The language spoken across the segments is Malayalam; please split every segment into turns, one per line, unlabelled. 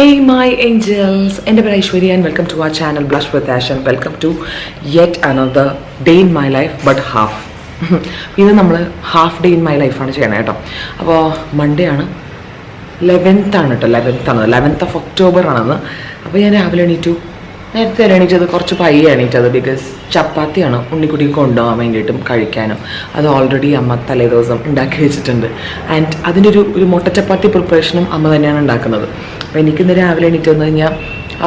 Hey my angels, എൻ്റെ പേര് Aishwarya and welcome to our channel Blush with Ash and welcome to yet another day in my life but half. ഇത് നമ്മൾ ഹാഫ് ഡേ ഇൻ മൈ ലൈഫാണ് ചെയ്യണത് കേട്ടോ. അപ്പോൾ മൺഡേ ആണ്, 11th ആണ് കേട്ടോ, 11th of October ആണെന്ന്. അപ്പോൾ ഞാൻ രാവിലെ നേരത്തെ എണീറ്റത് കുറച്ച് പയ്യെ എണീറ്റത് ബിക്കോസ് ചപ്പാത്തിയാണ് ഉണ്ണിക്കുട്ടിക്ക് കൊണ്ടുപോകാൻ വേണ്ടിയിട്ടും കഴിക്കാനും. അത് ഓൾറെഡി അമ്മ തലേ ദിവസം ഉണ്ടാക്കി വെച്ചിട്ടുണ്ട്. ആൻഡ് അതിൻ്റെ ഒരു മുട്ട ചപ്പാത്തി പ്രിപ്പറേഷനും അമ്മ തന്നെയാണ് ഉണ്ടാക്കുന്നത്. അപ്പോൾ എനിക്കിന്ന് രാവിലെ എണീറ്റ് വന്നു കഴിഞ്ഞാൽ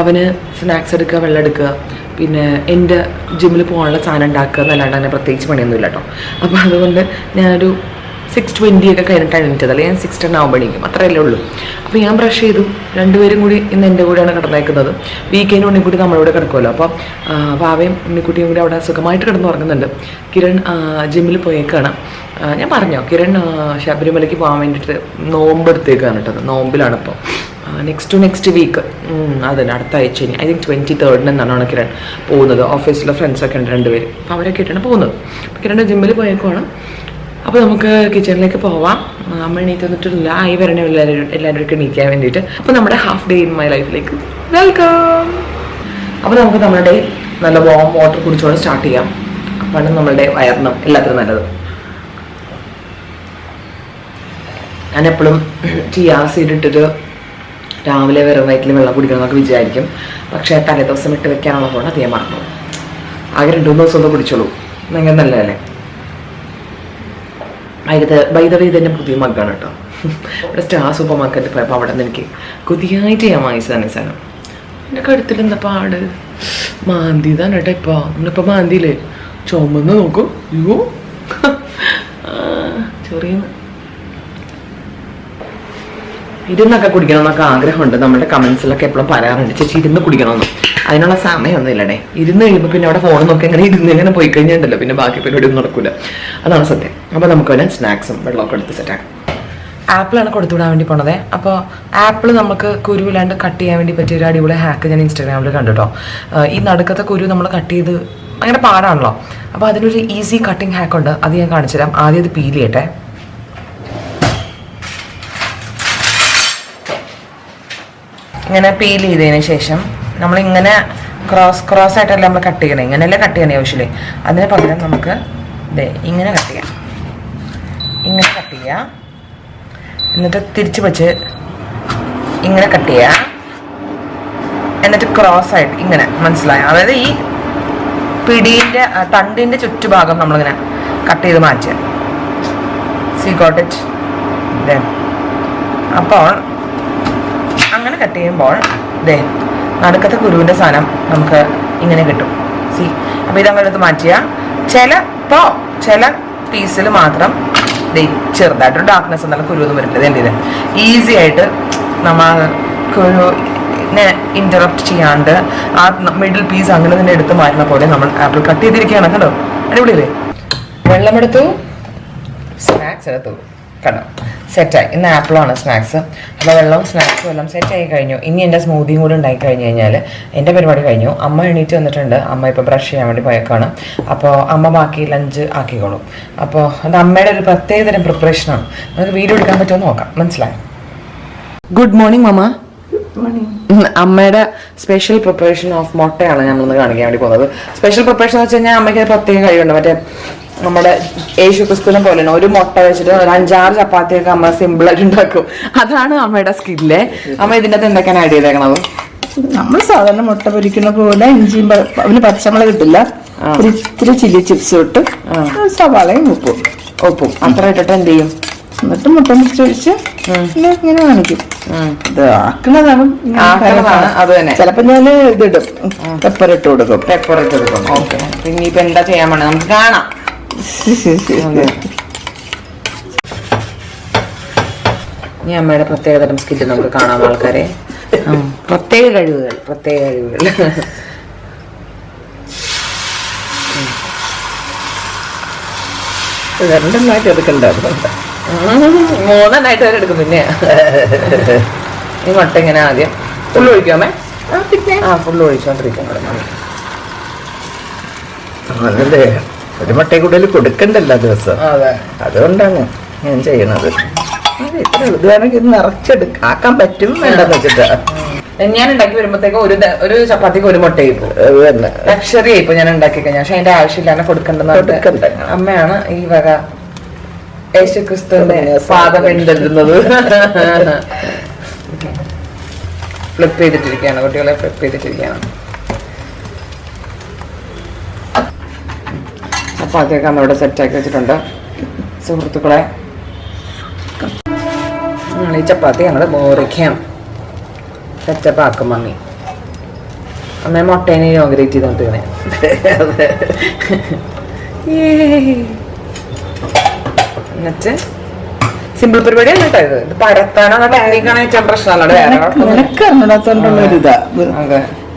അവന് സ്നാക്സ് എടുക്കുക, വെള്ളം എടുക്കുക, പിന്നെ എൻ്റെ ജിമ്മിൽ പോകാനുള്ള സാധനം ഉണ്ടാക്കുക എന്നല്ലാണ്ട് അങ്ങനെ പ്രത്യേകിച്ച് പണിയൊന്നുമില്ല കേട്ടോ. അപ്പോൾ അതുകൊണ്ട് ഞാനൊരു 6:20 ഒക്കെ കഴിഞ്ഞിട്ടാണ് എണീറ്റത്, അല്ലെങ്കിൽ ഞാൻ 6:10 ആകുമ്പോൾ എണീക്കും, അത്രയല്ലേ ഉള്ളൂ. അപ്പോൾ ഞാൻ ബ്രഷ് ചെയ്തു. രണ്ടുപേരും കൂടി ഇന്ന് എൻ്റെ കൂടെയാണ് കിടന്നേക്കുന്നത്. വീക്കെൻഡ് ഉണ്ണിക്കുട്ടി നമ്മളിവിടെ കിടക്കുമല്ലോ. അപ്പോൾ വാവയും ഉണ്ണിക്കുട്ടിയും കൂടി അവിടെ സുഖമായിട്ട് കിടന്ന് ഉറങ്ങുന്നുണ്ട്. കിരൺ ജിമ്മിൽ പോയേക്കാണ്. ഞാൻ പറഞ്ഞോ, കിരൺ ശബരിമലയ്ക്ക് പോകാൻ വേണ്ടിയിട്ട് നോമ്പെടുത്തേക്കാണ് കേട്ടത്. നോമ്പിലാണ് ഇപ്പോൾ. നെക്സ്റ്റ് വീക്ക് അതിന് അടുത്ത ആഴ്ച ഇനി ഐ തിങ്ക് 23rd എന്നാണ് കിരൺ പോകുന്നത്. ഓഫീസിലെ ഫ്രണ്ട്സൊക്കെ ഉണ്ട് രണ്ടുപേര്. അപ്പോൾ അവരൊക്കെ ആയിട്ടാണ് പോകുന്നത്. അപ്പോൾ കിരൺ ജിമ്മിൽ പോയേക്കുവാണ്. അപ്പോൾ നമുക്ക് കിച്ചണിലേക്ക് പോവാം. അമ്മ എണീറ്റ് വന്നിട്ടില്ല, ആയി വരണേ എല്ലാവരും എണീക്കാൻ വേണ്ടിയിട്ട്. അപ്പോൾ നമ്മുടെ ഹാഫ് ഡേ ഇൻ മൈ ലൈഫിലേക്ക് വെൽക്കം. അപ്പോൾ നമുക്ക് നമ്മുടെ ഡേ നല്ല വാം വാട്ടർ കുടിച്ചോണ്ട് സ്റ്റാർട്ട് ചെയ്യാം. അപ്പോഴാണ് നമ്മളുടെ വയറിനും എല്ലാത്തിനും നല്ലത്. ഞാൻ എപ്പോഴും ചിയാ സീഡ് ഇട്ടിട്ട് രാവിലെ വെറും വയറ്റിൽ വെള്ളം കുടിക്കണം എന്നൊക്കെ വിചാരിക്കും. പക്ഷേ തലേ ദിവസം ഇട്ട് വെക്കാനുള്ളതുകൊണ്ട് അത് ഞാൻ മറന്നു. ആകെ 2-3 ദിവസം ഒന്ന് കുടിച്ചോളൂ, ഭയങ്കര നല്ലതല്ലേ. വൈദ്യവേ ഇതെൻ്റെ പുതിയ മഗ്ഗാണ് കേട്ടോ. ഇവിടെ സ്റ്റാർ സൂപ്പർ മാർക്കറ്റിൽ പോയപ്പോൾ അവിടെ നിന്ന് എനിക്ക് കൊതിയായിട്ട് ഞാൻ വാങ്ങിച്ചതാണ് ഈ സാധനം. എൻ്റെ കഴുത്തിൽ എന്താ പാട്, മാന്തിയതാണ് കേട്ടോ. ഇപ്പോൾ നമ്മളിപ്പോൾ മാന്തിയില്ലേ, ചുമന്ന് നോക്കും. അയ്യോ ചെറിയ ഇരുന്നൊക്കെ കുടിക്കണം എന്നൊക്കെ ആഗ്രഹമുണ്ട്. നമ്മുടെ കമൻസിലൊക്കെ എപ്പോഴും പറയാറുണ്ട്, ചേച്ചി ഇരുന്ന് കുടിക്കണമെന്ന്. അതിനുള്ള സമയമൊന്നും ഇല്ലടേ. ഇരുന്ന് കഴിയുമ്പോൾ പിന്നെ അവിടെ ഫോൺ നോക്കി ഇങ്ങനെ പോയി കഴിഞ്ഞിട്ടുണ്ടല്ലോ, പിന്നെ ബാക്കി പരിപാടി ഒന്നും നടക്കില്ല. അതാണ് സത്യം. അപ്പോൾ നമുക്ക് തന്നെ സ്നാക്സും വെള്ളമൊക്കെ എടുത്ത് സെറ്റാക്കാം. ആപ്പിളാണ് കൊടുത്തുവിടാൻ വേണ്ടി പോണത്. അപ്പോൾ ആപ്പിൾ നമുക്ക് കുരുവില്ലാണ്ട് കട്ട് ചെയ്യാൻ വേണ്ടി പറ്റിയ ഒരു അടിപൊളി ഹാക്ക് ഞാൻ ഇൻസ്റ്റാഗ്രാമിൽ കണ്ടു കേട്ടോ. ഈ നടുക്കത്തെ കുരു നമ്മൾ കട്ട് ചെയ്ത് അങ്ങനെ പാടാണല്ലോ. അപ്പോൾ അതിനൊരു ഈസി കട്ടിങ് ഹാക്ക് ഉണ്ട്, അത് ഞാൻ കാണിച്ചു തരാം. ആദ്യം അത് പീൽ ചെയ്യട്ടെ. ഇങ്ങനെ പീൽ ചെയ്തതിന് ശേഷം നമ്മളിങ്ങനെ ക്രോസ് ആയിട്ടല്ല നമ്മൾ കട്ട് ചെയ്യണേ. ഇങ്ങനെയല്ലേ കട്ട് ചെയ്യണേ യൂഷ്വലി. അതിന് പകരം നമുക്ക് ഇങ്ങനെ കട്ട് ചെയ്യാം. ഇങ്ങനെ കട്ട് ചെയ്യാം, എന്നിട്ട് തിരിച്ച് വെച്ച് ഇങ്ങനെ കട്ട് ചെയ്യാം, എന്നിട്ട് ക്രോസ് ആയിട്ട് ഇങ്ങനെ, മനസ്സിലായോ? അതായത് ഈ പിടീൻ്റെ തണ്ടിൻ്റെ ചുറ്റുഭാഗം നമ്മളിങ്ങനെ കട്ട് ചെയ്ത് മാറ്റുക. See got it. അപ്പോൾ അങ്ങനെ കട്ട് ചെയ്യുമ്പോൾ നടുക്കത്തെ കുരുവിൻ്റെ സാധനം നമുക്ക് ഇങ്ങനെ കിട്ടും. സി, അപ്പോൾ ഇതങ്ങനെ എടുത്ത് മാറ്റിയ ചില പീസിൽ മാത്രം ചെറുതായിട്ടൊരു ഡാർക്ക്നെസ് എന്നാലും കുരുവൊന്നും വരില്ല. ഇത് ഈസി ആയിട്ട് നമ്മൾ കുരുവിനെ ഇൻ്ററപ്റ്റ് ചെയ്യാണ്ട് ആ മിഡിൽ പീസ് അങ്ങനെ തന്നെ എടുത്ത് മാറ്റുന്ന പോലെ നമ്മൾ ആപ്പിൾ കട്ട് ചെയ്തിരിക്കുകയാണ് കേട്ടോ. അടിപൊളിയല്ലേ? വെള്ളമെടുത്തു, സ്നാക്സ് എടുത്തു, കണ്ടോ, സെറ്റായി. ഇന്ന് ആപ്പിളാണ് സ്നാക്സ്. അപ്പോൾ വെള്ളവും സ്നാക്സും എല്ലാം സെറ്റായി കഴിഞ്ഞു. ഇനി എൻ്റെ സ്മൂത്തിയും കൂടെ ഉണ്ടായി കഴിഞ്ഞ് കഴിഞ്ഞാൽ എൻ്റെ പരിപാടി കഴിഞ്ഞു. അമ്മ എണീറ്റ് വന്നിട്ടുണ്ട്. അമ്മ ഇപ്പോൾ ബ്രഷ് ചെയ്യാൻ വേണ്ടി പോയേക്കാണ്. അപ്പോൾ അമ്മ ബാക്കി ലഞ്ച് ആക്കിക്കോളും. അപ്പോൾ അത് അമ്മയുടെ ഒരു പ്രത്യേകതരം പ്രിപ്പറേഷനാണ്. നമുക്ക് വീഡിയോ എടുക്കാൻ പറ്റുമോ നോക്കാം. മനസ്സിലായി? ഗുഡ് മോർണിംഗ് മമ്മ. അമ്മയുടെ സ്പെഷ്യൽ പ്രിപ്പറേഷൻ ഓഫ് മുട്ടയാണ് നമ്മളൊന്ന് കാണിക്കാൻ വേണ്ടി പോകുന്നത്. സ്പെഷ്യൽ പ്രിപ്പറേഷൻ എന്ന് വെച്ച് കഴിഞ്ഞാൽ അമ്മയ്ക്ക് പ്രത്യേക കഴിവുണ്ട്. മറ്റേ നമ്മുടെ യേശു ക്രിസ്തുവിനെ പോലെ ഒരു മുട്ട വെച്ചിട്ട് ഒരു 5-6 ചപ്പാത്തിയൊക്കെ അമ്മ സിമ്പിളായിട്ട് ഉണ്ടാക്കും. അതാണ് അമ്മയുടെ സ്കില്ല്. അമ്മ ഇതിൻ്റെ അകത്ത് എന്തൊക്കെയാണ് ആഡ് ചെയ്തേക്കണത്?
നമ്മൾ സാധാരണ മുട്ട പൊരിക്കുന്ന പോലെ ഇഞ്ചിയും അവന് പച്ചമുളക് കിട്ടില്ല, ഇത്തിരി ചില്ലി ചിപ്സ് ഇട്ട് സവാളയും ഉപ്പും അത്ര ഇട്ടിട്ട് എന്ത് ചെയ്യും? എന്നിട്ട് മുട്ട പൊരിച്ചൊഴിച്ച് ഇങ്ങനെ കാണിക്കും. ഇത് ആക്കുന്നതാണ്.
അത് തന്നെ.
ചിലപ്പോ ഞാൻ ഇതിടും, പെപ്പർ ഇട്ട് കൊടുക്കും.
ഓക്കെ, ഇനിയിപ്പോ എന്താ ചെയ്യാൻ വേണ്ടത് നമുക്ക് കാണാം. ഇനി അമ്മയുടെ പ്രത്യേകതരം സ്കില്ല് നമുക്ക് കാണാം ആൾക്കാരെ. പ്രത്യേക കഴിവുകൾ.
രണ്ടെണ്ണമായിട്ട് എടുക്കണ്ടായിരുന്നു,
3 വരെ എടുക്കും. പിന്നെ ഈ മുട്ട ഇങ്ങനെ ആദ്യം ഫുള്ള് ഒഴിക്കാമേ. ഫുള്ള് ഒഴിച്ചോണ്ടിരിക്കണം.
ഒരു മുട്ടയെ കൂടുതൽ കൊടുക്കണ്ടല്ലോ ദിവസം, അതുകൊണ്ടാണ് ഞാൻ ചെയ്യണത്. ഇത്ര ഇത് വേണമെങ്കിൽ നിറച്ചെടുക്കാൻ പറ്റും വേണ്ടെന്ന് വെച്ചിട്ടാ.
ഞാൻ ഉണ്ടാക്കി വരുമ്പോഴത്തേക്ക് ഒരു ചപ്പാത്തിക്ക് ഒരു മുട്ട ഇപ്പോ ലക്ഷറി ഇപ്പൊ ഞാൻ ഉണ്ടാക്കി കഴിഞ്ഞാൽ. പക്ഷെ അതിന്റെ ആവശ്യമില്ല, കൊടുക്കണ്ടെന്ന് അമ്മയാണ് ഈ വക യേശുക്രിസ്തുവിന്റെ പാദം എന്തെഴുതുന്നത്. ഫ്ലിപ്പ് ചെയ്തിട്ടിരിക്കുകയാണ്, കുട്ടികളെ ഫ്ലിപ്പ് ചെയ്തിട്ടിരിക്കുകയാണ്. ചപ്പാത്തിയൊക്കെ അമ്മ ഇവിടെ സെറ്റാക്കി വെച്ചിട്ടുണ്ട്. സുഹൃത്തുക്കളെ, ഈ ചപ്പാത്തി ഞങ്ങൾ മോറിക്കാം സെറ്റപ്പ് ആക്കും മമ്മി. അമ്മ മുട്ടേനെ ഇനോഗ്രേറ്റ് ചെയ്തോണ്ടിരിക്കണേ. എന്നിട്ട് സിമ്പിൾ പരിപാടിയാണ് കേട്ടോ ഇത്. ഇത് പരത്താനോ ടെക്നിക്കാണോ ഏറ്റവും പ്രശ്നമല്ലോ.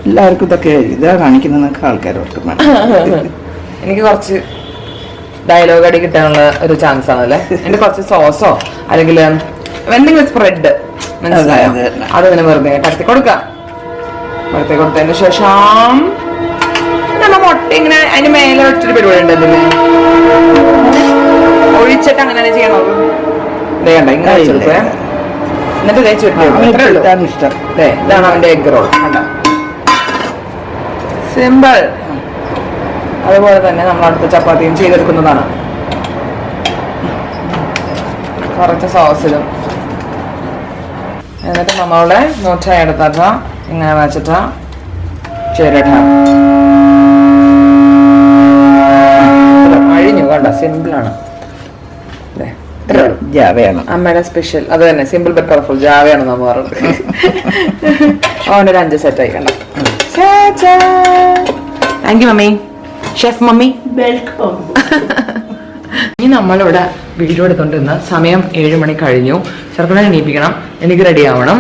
എല്ലാവർക്കും ഇതൊക്കെ ഇതാ കാണിക്കുന്നതൊക്കെ ആൾക്കാരോട്ട്
എനിക്ക് കുറച്ച് ഡയലോഗ് അടി കിട്ടാനുള്ള ഒരു ചാൻസ് ആണല്ലേ. എന്റെ കുറച്ച് സോസോ അല്ലെങ്കിൽ എന്തെങ്കിലും സ്പ്രെഡ് മനസ്സിലായോ, അതിങ്ങനെ വെറുതെ കടത്തി കൊടുക്കാം. കടത്തി കൊടുത്തതിന് ശേഷം നമ്മ മുട്ട ഇങ്ങനെ അതിന് മേലെ വെച്ചൊരു പരിപാടി ഉണ്ട്. അതിന് ഒഴിച്ചിട്ട് അങ്ങനെ ചെയ്യണത്. ഇതേ കണ്ട ഇങ്ങനെ വെച്ചെടുക്കുക. എന്നിട്ട് ഇതേ ചുരുട്ടി
ഇഷ്ടം.
ഇതാണ് അവന്റെ എഗ് റോൾ. കണ്ട, സിമ്പിൾ. അതുപോലെ തന്നെ നമ്മൾ അടുത്ത ചപ്പാത്തിയും ചെയ്തെടുക്കുന്നതാണ്. കുറച്ച് സോസിലും എന്നിട്ട് നമ്മളുടെ മുട്ട എടുത്തിട്ട ഇങ്ങനെ വെച്ചിട്ട ചേരട്ട അഴിഞ്ഞു. കണ്ട, സിമ്പിളാണ്.
ജാവയാണ്
അമ്മയുടെ സ്പെഷ്യൽ. അത് തന്നെ, സിമ്പിൾ ബട്ട് പവർഫുൾ ജാവയാണ് നമ്മ പറഞ്ഞത്. അവനൊരു 5 സെറ്റായി. കണ്ട, thank you mummy, chef mummy.
Welcome.
ഇനി നമ്മളിവിടെ വീഡിയോ എടുത്തോണ്ടിരുന്ന സമയം 7 മണി കഴിഞ്ഞു. ചെറുക്കനെ എണീപ്പിക്കണം, എനിക്ക് റെഡി ആവണം.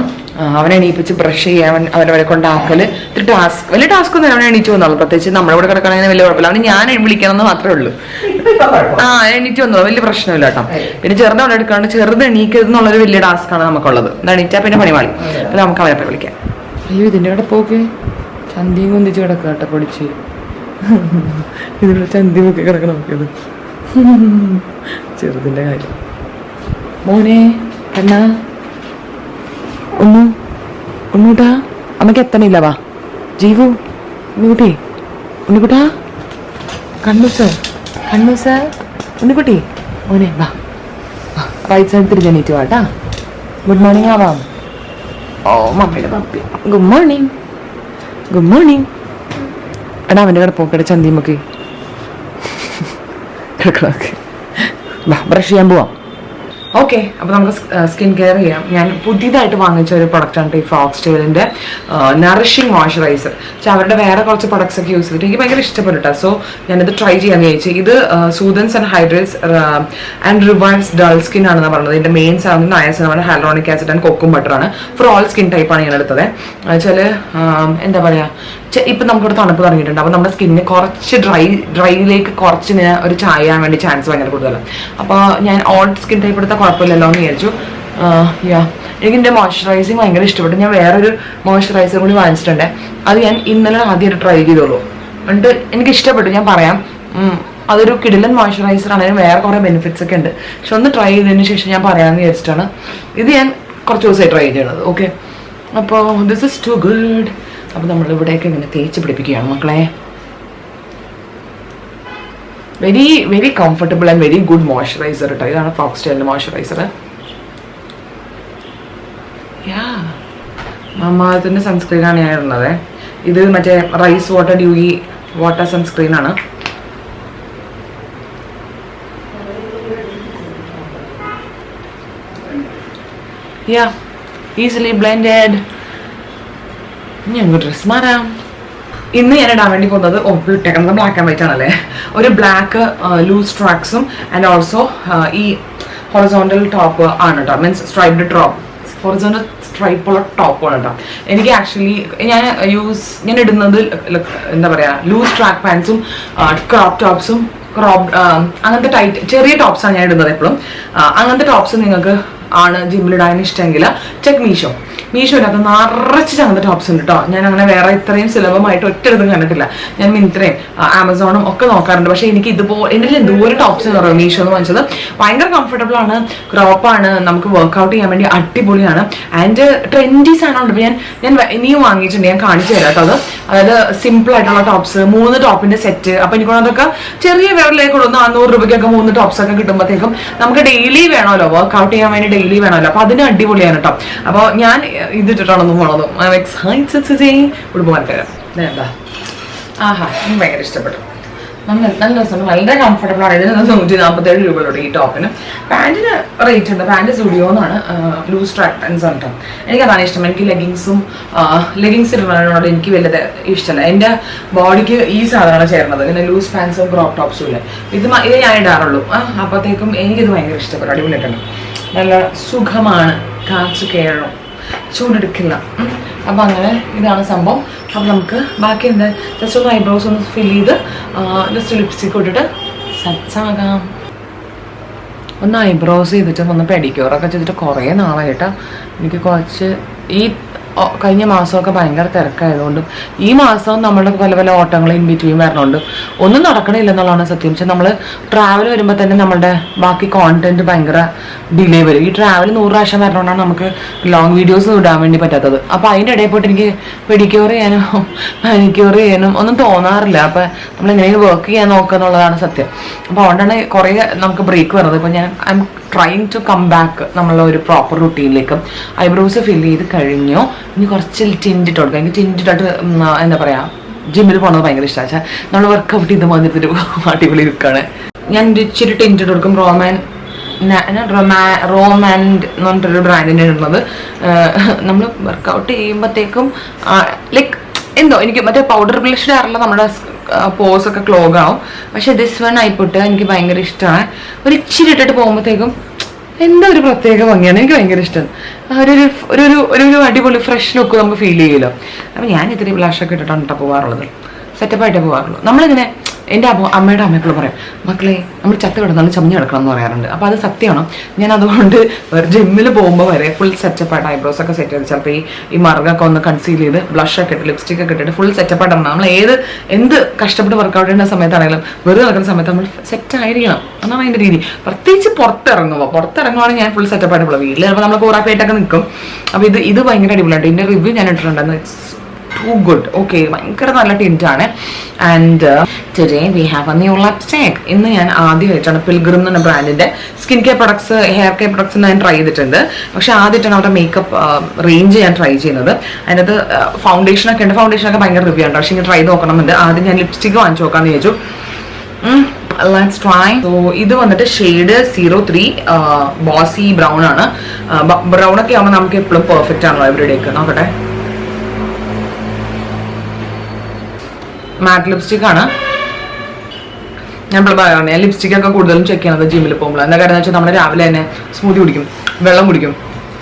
അവനെ എണീപ്പിച്ച് ബ്രഷ് ചെയ്യാൻ അവരെ കൊണ്ടാക്കല് ഇത്തിരി ടാസ്ക്. വലിയ ടാസ്ക് ഒന്നും അവനെ എണീറ്റ് വന്നോളൂ. പ്രത്യേകിച്ച് നമ്മളിവിടെ കിടക്കണമെങ്കിൽ വലിയ കുഴപ്പമില്ല. അവന് ഞാൻ വിളിക്കണം എന്ന് മാത്രമേ ഉള്ളൂ. എണീറ്റ് വന്നോ, വലിയ പ്രശ്നമില്ല കേട്ടോ. പിന്നെ ചെറുത് അവിടെ എടുക്കാണ്ട് ചെറുത് എണീക്കരുത് എന്നുള്ളൊരു വലിയ ടാസ്ക് ആണ് നമുക്കുള്ളത്. എണീറ്റാ പിന്നെ പണിമാളി. അപ്പൊ നമുക്ക് അവരെ വിളിക്കാം. അയ്യോ, ഇതിന്റെ അവിടെ പോക്ക് ചന്തിയും കൊന്തിച്ച് കിടക്കുക കേട്ടോ, പൊടിച്ച്. ഇതിനുള്ള ചന്തി നോക്കി കിടക്കണം നോക്കിയത്. ചെറുതിന്റെ കാര്യം. മോനെ കണ്ണാ, ഒന്നൂട്ടാ, അമ്മക്ക് എത്തണില്ല. വാ ജീവു, ഉണ്ണിക്കുട്ടി, ഉണ്ണിക്കുട്ടാ, കണ്ണു സർ, ഉണ്ണിക്കുട്ടി മോനെ വാ. റൈറ്റ് സൈഡ് തിരിഞ്ഞ് എണീറ്റ് വാട്ടാ. ഗുഡ് മോർണിംഗ് ആവാം. ഓ മമ്മിയുടെ puppy. Good morning, good morning. എടാ അവൻ്റെ കിടപ്പോക്കട ചന്തിമൊക്കെ കിടക്കണൊക്കെ. വാ ബ്രഷ് ചെയ്യാൻ പോവാം. ഓക്കെ, അപ്പോൾ നമുക്ക് സ്കിൻ കെയർ ചെയ്യാം. ഞാൻ പുതിയതായിട്ട് വാങ്ങിച്ച ഒരു പ്രൊഡക്റ്റാണ് ഈ ഫോക്സ്റ്റെയിലിൻ്റെ നറിഷിംഗ് മോയ്സ്ചറൈസർ. പക്ഷെ അവരുടെ വേറെ കുറച്ച് പ്രൊഡക്ട്സ് ഒക്കെ യൂസ് ചെയ്തിട്ട് എനിക്ക് ഭയങ്കര ഇഷ്ടപ്പെട്ടു കേട്ടോ. സോ ഞാനിത് ട്രൈ ചെയ്യാമെന്ന് ചോദിച്ചു. ഇത് soothens and hydrates and revives dull skin ആണെന്ന് പറഞ്ഞത്. ഇതിൻ്റെ മെയിൻ സാധനം നയസിനമാണ്, ഹൈലോണിക് ആസിഡ് ആൻഡ് കൊക്കും ബട്ടറാണ്. ഫോർ ഓൾ സ്കിൻ ടൈപ്പാണ് ഞാൻ എടുത്തത്. വെച്ചാൽ എന്താ പറയുക, ഇപ്പം നമുക്കിവിടെ തണുപ്പ് തുടങ്ങിയിട്ടുണ്ട്. അപ്പോൾ നമ്മുടെ സ്കിന്നിന് കുറച്ച് ഡ്രൈയിലേക്ക് കുറച്ച് ഒരു ചായ ചെയ്യാൻ വേണ്ടി ചാൻസ് ഭയങ്കര കൂടുതലാണ്. അപ്പോൾ ഞാൻ ഓൾ സ്കിൻ ടൈപ്പ് എടുത്താൽ കുഴപ്പമില്ലല്ലോ എന്ന് വിചാരിച്ചു. എനിക്ക് എൻ്റെ മോയ്സ്ചറൈസിങ് ഭയങ്കര ഇഷ്ടപ്പെട്ടു. ഞാൻ വേറൊരു മോയ്സ്ചറൈസർ കൂടി വാങ്ങിച്ചിട്ടുണ്ട്. അത് ഞാൻ ഇന്നലെ ആദ്യമായിട്ട് ട്രൈ ചെയ്തോളൂ. എന്നിട്ട് എനിക്ക് ഇഷ്ടപ്പെട്ടു. ഞാൻ പറയാം, അതൊരു കിടിലൻ മോയ്സ്ചറൈസർ ആണ്. അതിന് വേറെ കുറേ ബെനിഫിറ്റ്സ് ഒക്കെ ഉണ്ട്. പക്ഷെ ഒന്ന് ട്രൈ ചെയ്തതിന് ശേഷം ഞാൻ പറയാമെന്ന് വിചാരിച്ചിട്ടാണ് ഇത് ഞാൻ കുറച്ച് ദിവസമായി ട്രൈ ചെയ്യണത്. ഓക്കെ, അപ്പോൾ ദിസ് ഇസ് ടു ഗുഡ്. അപ്പോൾ നമ്മൾ ഇവിടെയൊക്കെ ഇങ്ങനെ തേച്ച് പിടിപ്പിക്കുകയാണ് മക്കളെ. Very very comfortable and very good moisturiser കേട്ടോ. ഇതാണ് ഫോക്സ്റ്റെയിലിൻ്റെ മോയ്സ്ചറൈസർ. മമ്മാത്തിൻ്റെ സൺസ്ക്രീനാണ് ഞാൻ ഇടുന്നത്. ഇത് മറ്റേ റൈസ് വാട്ടർ ഡ്യൂയി വാട്ടർ സൺസ്ക്രീനാണ്. Easily blended. ഞങ്ങൾ ഡ്രസ് മാറാം. ഇന്ന് ഞാൻ ഇടാൻ വേണ്ടി പോകുന്നത് ഇട്ടേക്കുന്നത് ബ്ലാക്ക് ആൻഡ് വൈറ്റ് ആണല്ലേ. ഒരു ബ്ലാക്ക് ലൂസ് ട്രാക്സും ആൻഡ് ഓൾസോ ഈ ഹൊറിസോണ്ടൽ ടോപ്പ് ആണ് കേട്ടോ. മീൻസ് സ്ട്രൈപ്ഡ് ടോപ്പ്, ഹൊറിസോണ്ടൽ സ്ട്രൈപ്പുള്ള ടോപ്പാണ് കേട്ടോ. എനിക്ക് ആക്ച്വലി ഞാൻ ഇടുന്നത് എന്താ പറയുക, ലൂസ് ട്രാക്ക് പാൻസും ക്രോപ്പ് ടോപ്സും അങ്ങനത്തെ ടൈറ്റ് ചെറിയ ടോപ്സാണ് ഞാൻ ഇടുന്നത് എപ്പോഴും. അങ്ങനത്തെ ടോപ്സ് നിങ്ങൾക്ക് ആണ് ജിമ്മിലിടാൻ ഇഷ്ടമെങ്കിൽ ചെക്ക് മീഷോയിനകത്ത് നിറച്ച് ചങ്ങനത്തെ ടോപ്സ് ഉണ്ട് കേട്ടോ. ഞാൻ അങ്ങനെ വേറെ ഇത്രയും സുലഭമായിട്ട് ഒറ്റയിടത്തും കണ്ടിട്ടില്ല. ഞാൻ മിന്ത്രയും ആമസോണും ഒക്കെ നോക്കാറുണ്ട്. പക്ഷെ എനിക്ക് എൻ്റെ എന്തോരം ടോപ്സ് എന്ന് പറയുന്നത് മീഷോ എന്ന് വാങ്ങിച്ചത്. ഭയങ്കര കംഫർട്ടബിൾ ആണ്, ക്രോപ്പാണ്, നമുക്ക് വർക്ക്ഔട്ട് ചെയ്യാൻ വേണ്ടി അടിപൊളിയാണ്. ആൻഡ് ട്രെൻഡി സാധനമുണ്ട്. ഇപ്പൊ ഞാൻ ഇനിയും വാങ്ങിയിട്ടുണ്ട്, ഞാൻ കാണിച്ചു തരാം കേട്ടോ. അത് അതായത് സിമ്പിൾ ആയിട്ടുള്ള ടോപ്സ്, 3 ടോപ്പിന്റെ സെറ്റ്. അപ്പൊ എനിക്ക് അതൊക്കെ ചെറിയ വിരലിലേക്ക് കൊടുക്കുന്ന 400 രൂപയ്ക്കൊക്കെ 3 ടോപ്സ് ഒക്കെ കിട്ടുമ്പോഴത്തേക്കും നമുക്ക് ഡെയിലി വേണമല്ലോ, വർക്ക്ഔട്ട് ചെയ്യാൻ വേണ്ടി ഡെയിലി വേണമല്ലോ. അപ്പൊ അതിന് അടിപൊളിയാണ് കേട്ടോ. അപ്പൊ ഞാൻ ഇതിട്ടിട്ടാണെന്ന് പോണതും ഉടുപ്പ് മാറ്റാം. എന്താ ആഹാ, എനിക്ക് ഭയങ്കര ഇഷ്ടപ്പെട്ടു. നല്ല രസമാണ്, വളരെ കംഫർട്ടബിൾ ആണ്. ഇതിന് 147 രൂപയുള്ളൂ ഈ ടോപ്പിന്. പാൻറ്റിന് റേറ്റ് ഉണ്ട്. പാൻറ്റ് സ്റ്റുഡിയോ എന്നാണ്, ലൂസ് ട്രാക്ക് പാൻസ് ആണ് കേട്ടോ. എനിക്കതാണ് ഇഷ്ടം. എനിക്ക് ലെഗിങ്സ് ഇടുന്നതിനോട് എനിക്ക് വലിയ ഇഷ്ടമല്ല. എൻ്റെ ബോഡിക്ക് ഈ സാധനമാണ് ചേർന്നത്. ഇങ്ങനെ ലൂസ് പാൻസും ക്രോപ്പ് ടോപ്സും ഇല്ല. ഇത് ഞാൻ ഇടാറുള്ളൂ. അപ്പോഴത്തേക്കും എനിക്കിത് ഭയങ്കര ഇഷ്ടപ്പെട്ടു. അടിപൊളിയായിട്ടുണ്ട്, നല്ല സുഖമാണ്, കാച്ചു കയറും, ചൂടെടുക്കില്ല. അപ്പം അങ്ങനെ ഇതാണ് സംഭവം. അപ്പം നമുക്ക് ബാക്കി എന്താ, ജസ്റ്റ് ഒന്ന് ഐബ്രോസ് ഒന്ന് ഫിൽ ചെയ്ത് ജസ്റ്റ് ലിപ്സ്റ്റിക് ഇട്ടിട്ട് സെറ്റാകാം. ഒന്ന് ഐബ്രോസ് ചെയ്തിട്ട് ഒന്ന് പെഡിക്യൂറൊക്കെ ചെയ്തിട്ട് കുറേ നാളായിട്ട് എനിക്ക് കുറച്ച് ഈ കഴിഞ്ഞ മാസമൊക്കെ ഭയങ്കര തിരക്കായതുകൊണ്ടും ഈ മാസവും നമ്മളുടെ പല പല ഓട്ടങ്ങൾ ഇൻ ബിറ്റ്വീൻ വരണോണ്ട് ഒന്നും നടക്കണില്ല എന്നുള്ളതാണ് സത്യം. പക്ഷെ നമ്മൾ ട്രാവൽ വരുമ്പോൾ തന്നെ നമ്മളുടെ ബാക്കി കോണ്ടന്റ് ഭയങ്കര ഡിലേ വരും. ഈ ട്രാവൽ 100 പ്രാവശ്യം വരണോണ്ടാണ് നമുക്ക് ലോങ് വീഡിയോസ് ഇടാൻ വേണ്ടി പറ്റാത്തത്. അപ്പോൾ അതിൻ്റെ ഇടയിൽ പോയിട്ട് എനിക്ക് പെഡിക്യൂർ ചെയ്യാനും മാനിക്യൂർ ചെയ്യാനും ഒന്നും തോന്നാറില്ല. അപ്പം നമ്മൾ എങ്ങനെയും വർക്ക് ചെയ്യാൻ നോക്കുക എന്നുള്ളതാണ് സത്യം. അപ്പോൾ അതുകൊണ്ടാണ് കുറേ നമുക്ക് ബ്രേക്ക് വരുന്നത്. ഇപ്പോൾ ഞാൻ I am trying to come back നമ്മളെ ഒരു പ്രോപ്പർ റുട്ടീനിലേക്ക്. ഐബ്രോസ് ഫില്ല് ചെയ്ത് കഴിഞ്ഞു. ഇനി കുറച്ച് ടിൻറ്റിട്ട് കൊടുക്കാം. എനിക്ക് ടിൻറ്റിട്ട് എന്താ പറയുക, ജിമ്മിൽ പോകുന്നത് ഭയങ്കര ഇഷ്ടമാണ്. വെച്ചാൽ നമ്മൾ വർക്കൗട്ട് ചെയ്ത് വന്നിട്ടൊരു അടിപൊളി ലുക്കാണ്. ഞാൻ ഇച്ചിരി ടിൻറ്റിട്ട് കൊടുക്കും. റോമാൻഡ് എന്ന് പറഞ്ഞിട്ടൊരു ബ്രാൻഡിൻ്റെ ഉള്ളത്. നമ്മൾ വർക്കൗട്ട് ചെയ്യുമ്പോഴത്തേക്കും ലൈക്ക് എന്തോ എനിക്ക് മറ്റേ പൗഡർ ബ്ലഷ് ഇടാറുള്ള നമ്മുടെ പോസൊക്കെ ക്ലോഗ് ആവും. പക്ഷെ ദിസ് വൺ ആയിപ്പോട്ട് എനിക്ക് ഭയങ്കര ഇഷ്ടമാണ്. ഒരു ഇച്ചിരി ഇട്ടിട്ട് പോകുമ്പോഴത്തേക്കും എന്തോ ഒരു പ്രത്യേക ഭംഗിയാണ്. എനിക്ക് ഭയങ്കര ഇഷ്ടം. ഒരു അടിപൊളി ഫ്രഷ് ലുക്ക് നമുക്ക് ഫീൽ ചെയ്യുമല്ലോ. അപ്പം ഞാൻ ഇത്തിരി ബ്ലഷൊക്കെ ഇട്ടിട്ടാണ് കേട്ടോ പോകാറുള്ളത്. സെറ്റപ്പായിട്ടേ പോകാറുള്ളൂ. നമ്മളിങ്ങനെ എൻ്റെ അമ്മയുടെ അമ്മയ്ക്കുള്ള പറയും, മക്കളെ നമ്മൾ ചത്ത് കിടന്നാലും ചമഞ്ഞ് കിടക്കണം എന്ന് പറയാറുണ്ട്. അപ്പോൾ അത് സത്യമാണ്. ഞാൻ അതുകൊണ്ട് ജിമ്മിൽ പോകുമ്പോൾ വരെ ഫുൾ സെറ്റപ്പായിട്ട് ഐബ്രോസ് ഒക്കെ സെറ്റ് ചെയ്ത് ചിലപ്പോൾ ഈ മറുകൊക്കെ ഒന്ന് കൺസീൽ ചെയ്ത് ബ്ലഷൊക്കെ ഇട്ട് ലിപ്സ്റ്റിക് ഒക്കെ ഇട്ടിട്ട് ഫുൾ സെറ്റപ്പായിട്ടാണ്. നമ്മൾ എന്ത് കഷ്ടപ്പെട്ട് വർക്കൗട്ട് ചെയ്യുന്ന സമയത്താണെങ്കിലും വെറുതെ നടക്കുന്ന സമയത്ത് നമ്മൾ സെറ്റ് ആയിരിക്കണം. അതാണ് അതിൻ്റെ രീതി. പ്രത്യേകിച്ച് പുറത്തിറങ്ങുവാണെങ്കിൽ ഞാൻ ഫുൾ സെറ്റപ്പായിട്ട് പോകും. വീട്ടിൽ ചിലപ്പോൾ നമ്മൾ കൂറാപ്പായിട്ടൊക്കെ നിൽക്കും. അപ്പോൾ ഇത് ഭയങ്കര അടിപൊളിയായിട്ട് ഇതിൻ്റെ റിവ്യൂ ഞാൻ ഇട്ടിട്ടുണ്ടായിരുന്നു. To good. ഓക്കെ, ഭയങ്കര നല്ല ടിൻറ്റാണ്. And today we have a new lipstick. ഇന്ന് ഞാൻ ആദ്യമായിട്ടാണ് പിൽഗ്രിം എന്ന ബ്രാൻഡിന്റെ skin care products, hair care products ഞാൻ ട്രൈ ചെയ്തിട്ടുണ്ട്. പക്ഷെ ആദ്യമായിട്ടാണ് അവരുടെ മേക്കപ്പ് റേഞ്ച് ഞാൻ ട്രൈ ചെയ്യുന്നത്. അതിനകത്ത് ഫൗണ്ടേഷനൊക്കെ ഉണ്ട്. ഫൗണ്ടേഷനൊക്കെ ഭയങ്കര റിവ്യൂ ഉണ്ട്. പക്ഷെ ഇങ്ങനെ ട്രൈ നോക്കണമെന്നുണ്ട്. ആദ്യം ഞാൻ ലിപ്സ്റ്റിക്ക് വാങ്ങിച്ചു നോക്കാമെന്ന് വിചാരിച്ചു. Let's try. So ഇത് വന്നിട്ട് ഷെയ്ഡ് 03 ബോസി ബ്രൗൺ ആണ്. ബ്രൗൺ ഒക്കെ ആകുമ്പോൾ നമുക്ക് എപ്പോഴും പെർഫെക്റ്റ് ആണല്ലോ എവരിഡേക്ക്. നോക്കട്ടെ, മാറ്റ് ലിപ്സ്റ്റിക് ആണ്. ഞാൻ ലിപ്സ്റ്റിക് ഒക്കെ കൂടുതലും ചെക്ക് ചെയ്യണത് ജിമ്മിൽ പോകുമ്പോൾ. എന്താ കാര്യം എന്ന് വെച്ചാൽ നമ്മൾ രാവിലെ തന്നെ സ്മൂത്തി കുടിക്കും, വെള്ളം കുടിക്കും,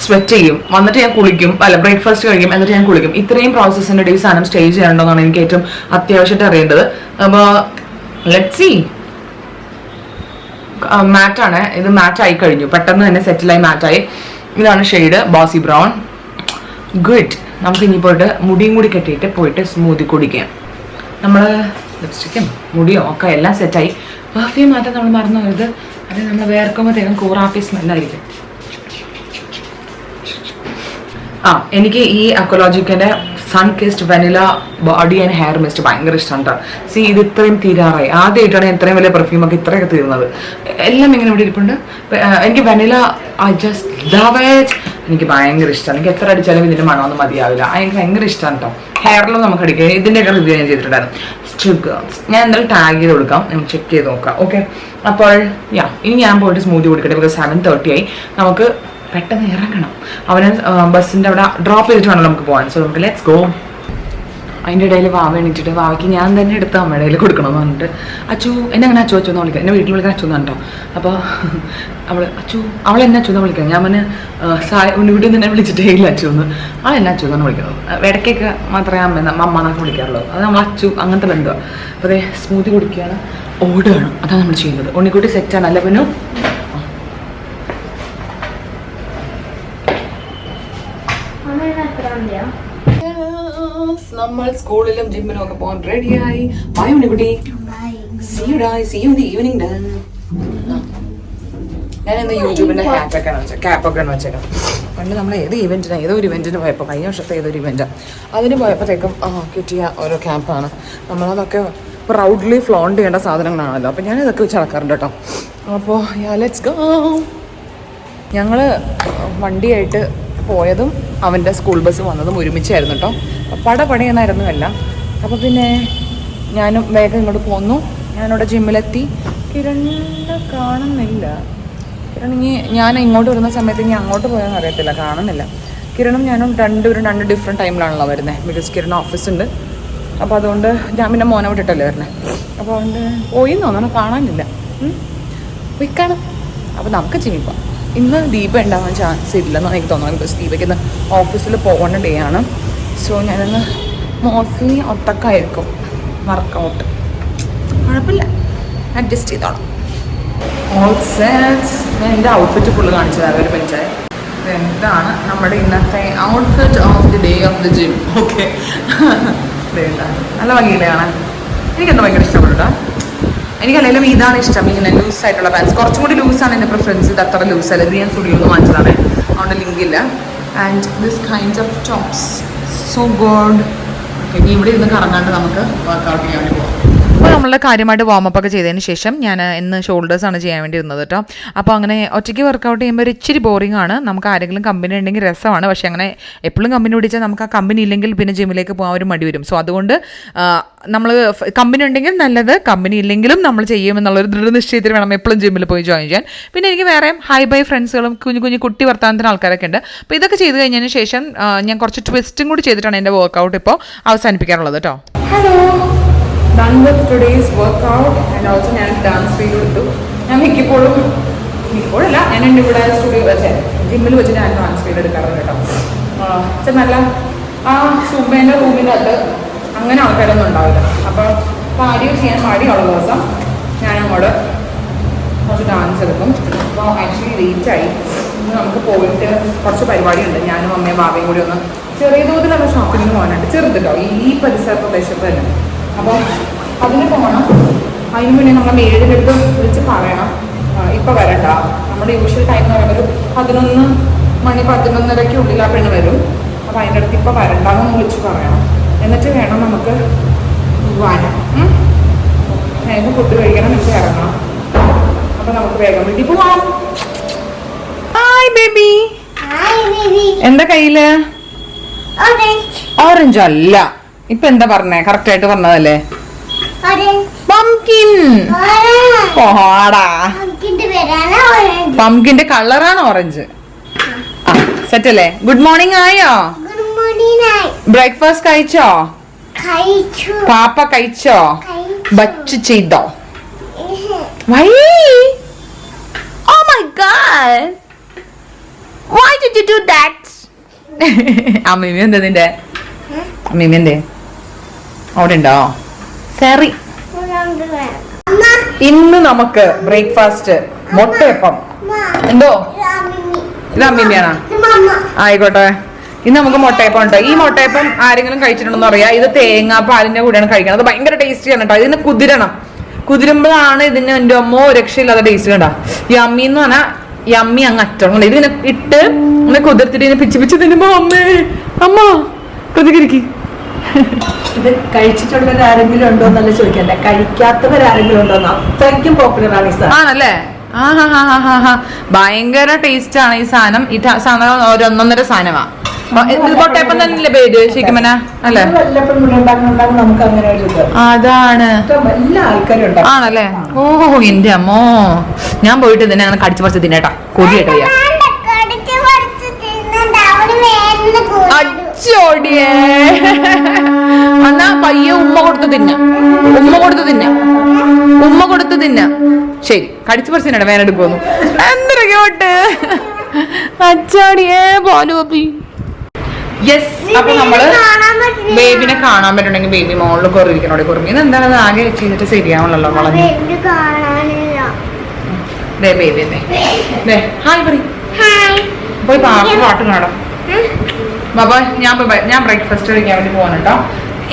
സ്വെറ്റ് ചെയ്യും, വന്നിട്ട് ഞാൻ കുളിക്കും, ബ്രേക്ക്ഫാസ്റ്റ് കഴിക്കും, എന്നിട്ട് ഞാൻ കുളിക്കും. ഇത്രയും പ്രോസസ്സിൻ്റെ ഇടയിൽ സാധനം സ്റ്റേ ചെയ്യണമെന്നാണ് എനിക്ക് ഏറ്റവും അത്യാവശ്യമായിട്ട് അറിയേണ്ടത്. അപ്പോൾ ലെറ്റ്സ് സീ. മാറ്റാണ് ഇത്. മാറ്റ് ആയി കഴിഞ്ഞു, പെട്ടെന്ന് തന്നെ സെറ്റിലായി മാറ്റായി. ഇതാണ് ഷെയ്ഡ് ബോസി ബ്രൗൺ. ഗുഡ്. നമുക്ക് ഇനി പോയിട്ട് മുടിയും കൂടി കെട്ടിയിട്ട് പോയിട്ട് സ്മൂത്തി കുടിക്കാം. നമ്മൾ ലിപ്സ്റ്റിക്കും മുടിയോ ഒക്കെ എല്ലാം സെറ്റായി. പെർഫ്യൂം മാറ്റാൻ നമ്മൾ മറന്നു പോയത്. അത് നമ്മൾ വേർക്കുമ്പോഴത്തേക്കും കൂറാപ്പി സ്മെല്ലായിരിക്കും. എനിക്ക് ഈ അക്കോളജിക്കിന്റെ sun kissed vanilla body and hair mist ഭയങ്കര ഇഷ്ടമാണ് കേട്ടോ. സി ഇത് ഇത്രയും തീരാറായി. ആദ്യമായിട്ടാണ് ഇത്രയും വലിയ പെർഫ്യൂമൊക്കെ ഇത്രയൊക്കെ തീർന്നത്. എല്ലാം ഇങ്ങനെ ഇവിടെ ഇരിപ്പുണ്ട്. എനിക്ക് vanilla I just love it. എനിക്ക് ഭയങ്കര ഇഷ്ടമാണ്. എനിക്ക് എത്ര അടിച്ചാലും ഇതിന്റെ മണമൊന്നും മതിയാവില്ല. എനിക്ക് ഭയങ്കര ഇഷ്ടമാണ് കേട്ടോ. ഹെയറിലും നമുക്ക് അടിക്കാം. ഇതിൻ്റെയൊക്കെ റിവ്യൂ ഞാൻ ചെയ്തിട്ടുണ്ടായിരുന്നു. ഞാൻ എന്തായാലും ടാഗ് ചെയ്ത് കൊടുക്കാം, നമുക്ക് ചെക്ക് ചെയ്ത് നോക്കാം. ഓക്കെ, അപ്പോൾ ഇനി ഞാൻ പോയിട്ട് സ്മൂത്തി കുടിക്കട്ടെ. ബിക്കോസ് 7:30 ആയി. നമുക്ക് പെട്ടെന്ന് ഇറങ്ങണം. അവനെ ബസ്സിൻ്റെ അവിടെ ഡ്രോപ്പ് ചെയ്തിട്ട് വേണം നമുക്ക് പോകാൻ. സോ നമുക്ക് ലെറ്റ്സ് ഗോ. അതിൻ്റെ ഇടയിൽ വാവ എണീറ്റിട്ട് വാവയ്ക്ക് ഞാൻ തന്നെ എടുത്ത് അമ്മയുടെ കയ്യിൽ കൊടുക്കണമെന്ന് പറഞ്ഞിട്ട് അച്ചു എന്നെ അങ്ങനെ അച്ചു എന്ന് വിളിക്കാം. എന്നെ വീട്ടിൽ വിളിക്കാൻ അച്ചു എന്നാണ് കേട്ടോ. അപ്പോൾ അവൾ എന്നെ അച്ചു എന്ന് വിളിക്കാം. ഞാൻ പിന്നെ ഉണ്ണിക്കുട്ടി തന്നെ വിളിച്ചിട്ടേ ഇല്ല അച്ചു എന്ന്. അവൾ എന്നെ അച്ചു എന്നാണ് വിളിക്കുന്നത്. ഇടയ്ക്കൊക്കെ മാത്രമേ അമ്മ എന്നൊക്കെ വിളിക്കാറുള്ളൂ. അത് നമ്മൾ അച്ചു അങ്ങനത്തെ ബന്ധമാണ്. അപ്പോൾ അതെ സ്മൂത്തി കുടിക്കുകയാണ്, ഓടുകയാണ്. അതാണ് നമ്മൾ ചെയ്യുന്നത്. ഉണ്ണിക്കുട്ടി സെറ്റാണ് അല്ല പിന്നെ നമ്മൾ സ്കൂളിലും ജിമ്മിലും ഒക്കെ പോകാൻ റെഡിയായി. Bye Unnikutti. See you in the evening then. ഞാൻ ഇന്ന് യൂട്യൂബിന്റെ ക്യാപ്പൊക്കെ വെച്ചേക്കാം. പണ്ട് നമ്മൾ ഏതോ ഒരു ഇവന്റിന് പോയപ്പോൾ കഴിഞ്ഞ വർഷത്തെ ഏതൊരു ഇവന്റ് അതിന് പോയപ്പോഴത്തേക്കും കിട്ടിയ ഓരോ ക്യാമ്പാണ്. നമ്മളതൊക്കെ പ്രൗഡ്ലി ഫ്ലോണ്ട് ചെയ്യേണ്ട സാധനങ്ങളാണല്ലോ. അപ്പം ഞാൻ ഇതൊക്കെ വെച്ച് നടക്കാറുണ്ട് കേട്ടോ. അപ്പോൾ ലെറ്റ്സ് ഗോ. ഞങ്ങൾ വണ്ടിയായിട്ട് പോയതും അവൻ്റെ സ്കൂൾ ബസ് വന്നതും ഒരുമിച്ചായിരുന്നു കേട്ടോ. പടപടയെന്നായിരുന്നു എല്ലാം. അപ്പോൾ പിന്നെ ഞാനും വേഗം ഇങ്ങോട്ട് പോന്നു. ഞാനിവിടെ ജിമ്മിലെത്തി. കിരണിനെ കാണുന്നില്ല. ഞാൻ ഇങ്ങോട്ട് വരുന്ന സമയത്ത് ഇനി അങ്ങോട്ട് പോയാന്ന് അറിയത്തില്ല, കാണുന്നില്ല. കിരണും ഞാനും രണ്ട് ഡിഫറെൻറ്റ് ടൈമിലാണല്ലോ വരുന്നത്. ബിക്കോസ് കിരണ ഓഫീസുണ്ട്. അപ്പോൾ അതുകൊണ്ട് ഞാൻ പിന്നെ മോനെ വിട്ടിട്ടല്ലേ വരുന്നത്. അപ്പോൾ അതുകൊണ്ട് പോയി തോന്നണം, കാണാനില്ല. പോയി കാണാം. അപ്പോൾ നമുക്ക് ജിമ്മിൽ പോവാം. ഇന്ന് ദീപ ഉണ്ടാവാൻ ചാൻസ് ഇല്ലെന്നാണ് എനിക്ക് തോന്നുന്നത്. ബിക്കോസ് ദീപയ്ക്ക് ഇന്ന് ഓഫീസിൽ പോകേണ്ട ഡേ ആണ്. സോ ഞാനിന്ന് മോസ്റ്റ്ലി ഒറ്റക്കായിരിക്കും വർക്കൗട്ട്. കുഴപ്പമില്ല, അഡ്ജസ്റ്റ് ചെയ്തോളാം. ഞാൻ എൻ്റെ ഔട്ട്ഫിറ്റ് ഫുള്ള് കാണിച്ചു തരാം ഒരു മിനിറ്റ്. എന്താണ് നമ്മുടെ ഇന്നത്തെ outfit of the day of the gym. Okay, നല്ല ഭംഗിയില്ലേ കാണാൻ. എനിക്കെന്താ ഭയങ്കര ഇഷ്ടപ്പെട്ടു. എനിക്കല്ലെങ്കിലും ഇതാണ് ഇഷ്ടം, ഇങ്ങനെ ലൂസ് ആയിട്ടുള്ള പാൻസ്. കുറച്ചും കൂടി ലൂസാണ് എൻ്റെ പ്രിഫറൻസ്. ഇത് അത്ര ലൂസ് അല്ല. ഇത് ഞാൻ സ്റ്റുഡിയോയിൽ നിന്ന് വാങ്ങിച്ചതാണ്, അതുകൊണ്ട് ലിങ്കില്ല. And this kinds of tops so good. ഇനി ഇവിടെ ഇരുന്ന് കറങ്ങാണ്ട് നമുക്ക് വർക്കൗട്ട് ചെയ്യാൻ വേണ്ടി പോകാം. അപ്പോൾ നമ്മൾ കാര്യമായിട്ട് വാമപ്പ് ഒക്കെ ചെയ്തതിന് ശേഷം ഞാൻ ഇന്ന് ഷോൾഡേഴ്സാണ് ചെയ്യാൻ വേണ്ടി ഇരുന്നത് കേട്ടോ. അപ്പോൾ അങ്ങനെ ഒറ്റയ്ക്ക് വർക്കൗട്ട് ചെയ്യുമ്പോൾ ഒരു ഇച്ചിരി ബോറിംഗ് ആണ്. നമുക്ക് ആരെങ്കിലും കമ്പനി ഉണ്ടെങ്കിൽ രസമാണ്. പക്ഷേ അങ്ങനെ എപ്പോഴും കമ്പനി പിടിച്ചാൽ നമുക്ക് ആ കമ്പനി ഇല്ലെങ്കിൽ പിന്നെ ജിമ്മിലേക്ക് പോകാൻ ഒരു മടി വരും. സോ അതുകൊണ്ട് നമ്മൾ കമ്പനി ഉണ്ടെങ്കിൽ നല്ലത്, കമ്പനി ഇല്ലെങ്കിലും നമ്മൾ ചെയ്യുമെന്നുള്ളൊരു ദൃഢനിശ്ചയത്തിൽ വേണം എപ്പോഴും ജിമ്മിൽ പോയി ജോയിൻ ചെയ്യാൻ. പിന്നെ എനിക്ക് വേറെ ഹൈ ബൈ ഫ്രണ്ട്സുകളും കുഞ്ഞു കുട്ടി വർത്താനത്തിന് ആൾക്കാരൊക്കെ ഉണ്ട്. അപ്പോൾ ഇതൊക്കെ ചെയ്ത് കഴിഞ്ഞതിന് ശേഷം ഞാൻ കുറച്ച് ട്വിസ്റ്റും കൂടി ചെയ്തിട്ടാണ് എൻ്റെ വർക്കൗട്ട് ഇപ്പോൾ അവസാനിപ്പിക്കാറുള്ളത് കേട്ടോ. Hello, done with today's workout and also ഞാൻ ഡാൻസ് ഫീൽ ഇട്ടു. ഞാൻ മിക്കപ്പോഴല്ല, ഞാൻ എൻ്റെ ഇവിടെ സ്റ്റുഡിയോ വെച്ച് ജിമ്മിൽ വെച്ച് ഞാൻ ഡാൻസ് ഫീൽ എടുക്കാറുണ്ട് കേട്ടോ. പക്ഷെ നല്ല ആ സുബേൻ്റെ റൂമിൻ്റെ അകത്ത് അങ്ങനെ ആൾക്കാരൊന്നും ഉണ്ടാവില്ല. അപ്പോൾ പാടി ചെയ്യാൻ പാടിയുള്ള ദിവസം ഞാനങ്ങോട്ട് കുറച്ച് ഡാൻസ് എടുക്കും. അപ്പോൾ ആക്ച്വലി ലേറ്റായി. നമുക്ക് പോയിട്ട് കുറച്ച് പരിപാടിയുണ്ട്. ഞാനും അമ്മയും ബാബയും കൂടി ഒന്ന് ചെറിയ തോതിലുള്ള ഷോപ്പിങ്ങിന് പോകാനുണ്ട്. ചെറുതിട്ടോ, ഈ പരിസര പ്രദേശത്ത് തന്നെ. അപ്പോൾ അതിന് പോകണം. അതിന് മുന്നേ നമ്മൾ മേടിൻ്റെ അടുത്ത് വിളിച്ച് പറയണം ഇപ്പോൾ വരണ്ട. നമ്മുടെ യൂഷ്വൽ ടൈം എന്ന് പറയുമ്പോൾ 11 മണി 11:30 ഉള്ളിൽ ആ പെണ്ണ് വരും. അപ്പോൾ അതിൻ്റെ അടുത്ത് ഇപ്പോൾ വരണ്ടെന്ന് വിളിച്ച് പറയണം. എന്നിട്ട് വേണം നമുക്ക് പോകാനും. വേഗം ഫുഡ് കഴിക്കണം, എനിക്ക് ഇറങ്ങണം. അപ്പോൾ നമുക്ക് വേഗം വീട്ടിൽ പോവാം. Hi baby. എന്താ കയ്യില്? ഓറഞ്ച് അല്ല, ഇപ്പൊ എന്താ പറഞ്ഞേ? കറക്റ്റ് ആയിട്ട് പറഞ്ഞതല്ലേ? പംകിൻ. ഓടാ, പംകിന്റെ കളറാണ് ഓറഞ്ച്. സെറ്റ് അല്ലേ? ഗുഡ് മോർണിംഗ് ആയോ? ബ്രേക്ക്ഫാസ്റ്റ് കഴിച്ചോ? പാപ്പ കഴിച്ചോ? ബച്ച് ചെയ്തോ? Why? Oh my god, why did you do that? അമ്മീമി എന്താ നിന്റെ? അമ്മീമി എന്തേ അവിടെ ഉണ്ടോ? സറി. ഇന്ന് നമുക്ക് ബ്രേക്ക്ഫാസ്റ്റ് മുട്ടയപ്പം. എന്തോ ഇത് അമ്മീമിയാണോ? ആയിക്കോട്ടെ. ഇന്ന് നമുക്ക് മുട്ടയപ്പം ഉണ്ടോ? ഈ മുട്ടയപ്പം ആരെങ്കിലും കഴിച്ചിട്ടുണ്ടെന്ന് പറയാ. ഇത് തേങ്ങ പാലിന്റെ കൂടെയാണ് കഴിക്കണം. അത് ഭയങ്കര ടേസ്റ്റിയാണ് കേട്ടോ. ഇതിന് കുതിരുമ്പോഴാണ് ഇതിന് എൻ്റെ അമ്മോ രക്ഷയില്ലാത്ത ടേസ്റ്റ് കണ്ടാ. യമ്മി എന്ന് പറഞ്ഞാൽ യമ്മി അങ്ങ് അറ്റം. ഇതിനെ ഇട്ട് ഇങ്ങനെ കുതിർത്തിട്ട് ഇതിനെ പിച്ച് തിന്നുമ്പോ അമ്മ പ്രതികരിക്ക്.
ഇത് കഴിച്ചിട്ടുള്ളവരാരെങ്കിലും ഉണ്ടോ എന്നല്ല ചോദിക്കണ്ടേ, കഴിക്കാത്തവരാരെങ്കിലും ഉണ്ടോ? അത്രയ്ക്കും പോപ്പുലർ ആണ് ഈ സാധനം.
ആണല്ലേ? ഭയങ്കര ടേസ്റ്റ് ആണ് ഈ സാധനം. ഈ സാധനം ഒരു 1.5 സാധനമാണ്. മുട്ടയപ്പം തന്നെയല്ലേ പേര് ശരിക്കുമന അല്ലേ?
നമുക്ക് അങ്ങനെ ഒരു
അതാണ്,
എല്ലാ ആൾക്കാരും ഉണ്ടാവും.
ആണല്ലേ? ഓ എന്റെ അമ്മോ, ഞാൻ പോയിട്ട് ഇതിനെ അങ്ങനെ കടിച്ചു പറിച്ച് തിന്നേട്ടാ. കൊതിയായിട്ട് വയ്യ. അച്ചോടിയേ, എന്നാ പയ്യെ ഉമ്മ കൊടുത്ത് തിന്ന. ശരി, കടിച്ചു പറിച്ച് തിന്നട്ടെ, വേനെടുക്കുന്നു. എന്തൊക്കെ അച്ചാടിയേ പോലു പപ്പി. യെസ്, അപ്പൊ നമ്മള് ബേബിനെ കാണാൻ പറ്റുന്നെങ്കിൽ ബേബി മോളിൽ കുറവിരിക്കണോടെ കുറവ്. ഇത് എന്താണത് ആകെ ചെയ്തിട്ട് ശരിയാവുള്ളല്ലോ വളഞ്ഞു. ബേബി അല്ലേ? ഹായ് പറ. പോയി പാട്ട് കാണാം ബാബാ. ഞാൻ ബ്രേക്ക്ഫാസ്റ്റ് കഴിക്കാൻ വേണ്ടി പോകാൻ കേട്ടോ.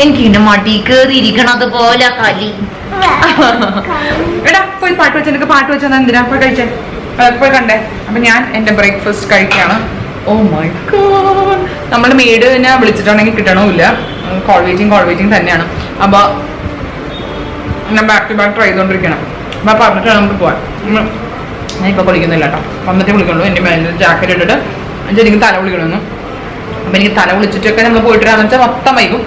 എനിക്ക് ഇങ്ങനെ മടി കേറിയിരിക്കണത് പോലെ കലി. എടാ പോയി പാട്ട് വെച്ച, എനിക്ക് പാട്ട് വെച്ചാൽ എന്തിനാ പോയി കഴിച്ചേ, പോയി കണ്ടേ. അപ്പൊ ഞാൻ എന്റെ ബ്രേക്ക്ഫാസ്റ്റ് കഴിക്കാണ്. ഓ മൈ ഗോഡ്, നമ്മുടെ മെയ്ഡിനെ വിളിച്ചിട്ടുണ്ടെങ്കിൽ കിട്ടണമില്ല, കോൾ വെയിറ്റിംഗ് തന്നെയാണ്. അപ്പൊ ഞാൻ ബാക്ക് ടു ബാക്ക് ട്രൈ ചെയ്തോണ്ടിരിക്കണം. അപ്പൊ പറഞ്ഞിട്ടാണ് നമുക്ക് പോവാൻ. ഞാൻ ഇപ്പൊ കുളിക്കുന്നില്ല കേട്ടോ, വന്നിട്ടേ വിളിക്കുള്ളൂ. എന്റെ മേലെ ജാക്കറ്റ് ഇട്ടിട്ട് എനിക്ക് തല വിളിക്കണമെന്ന്. അപ്പൊ എനിക്ക് തല വിളിച്ചിട്ടൊക്കെ നമ്മൾ പോയിട്ടാന്ന് വെച്ചാൽ മൊത്തം വൈകും.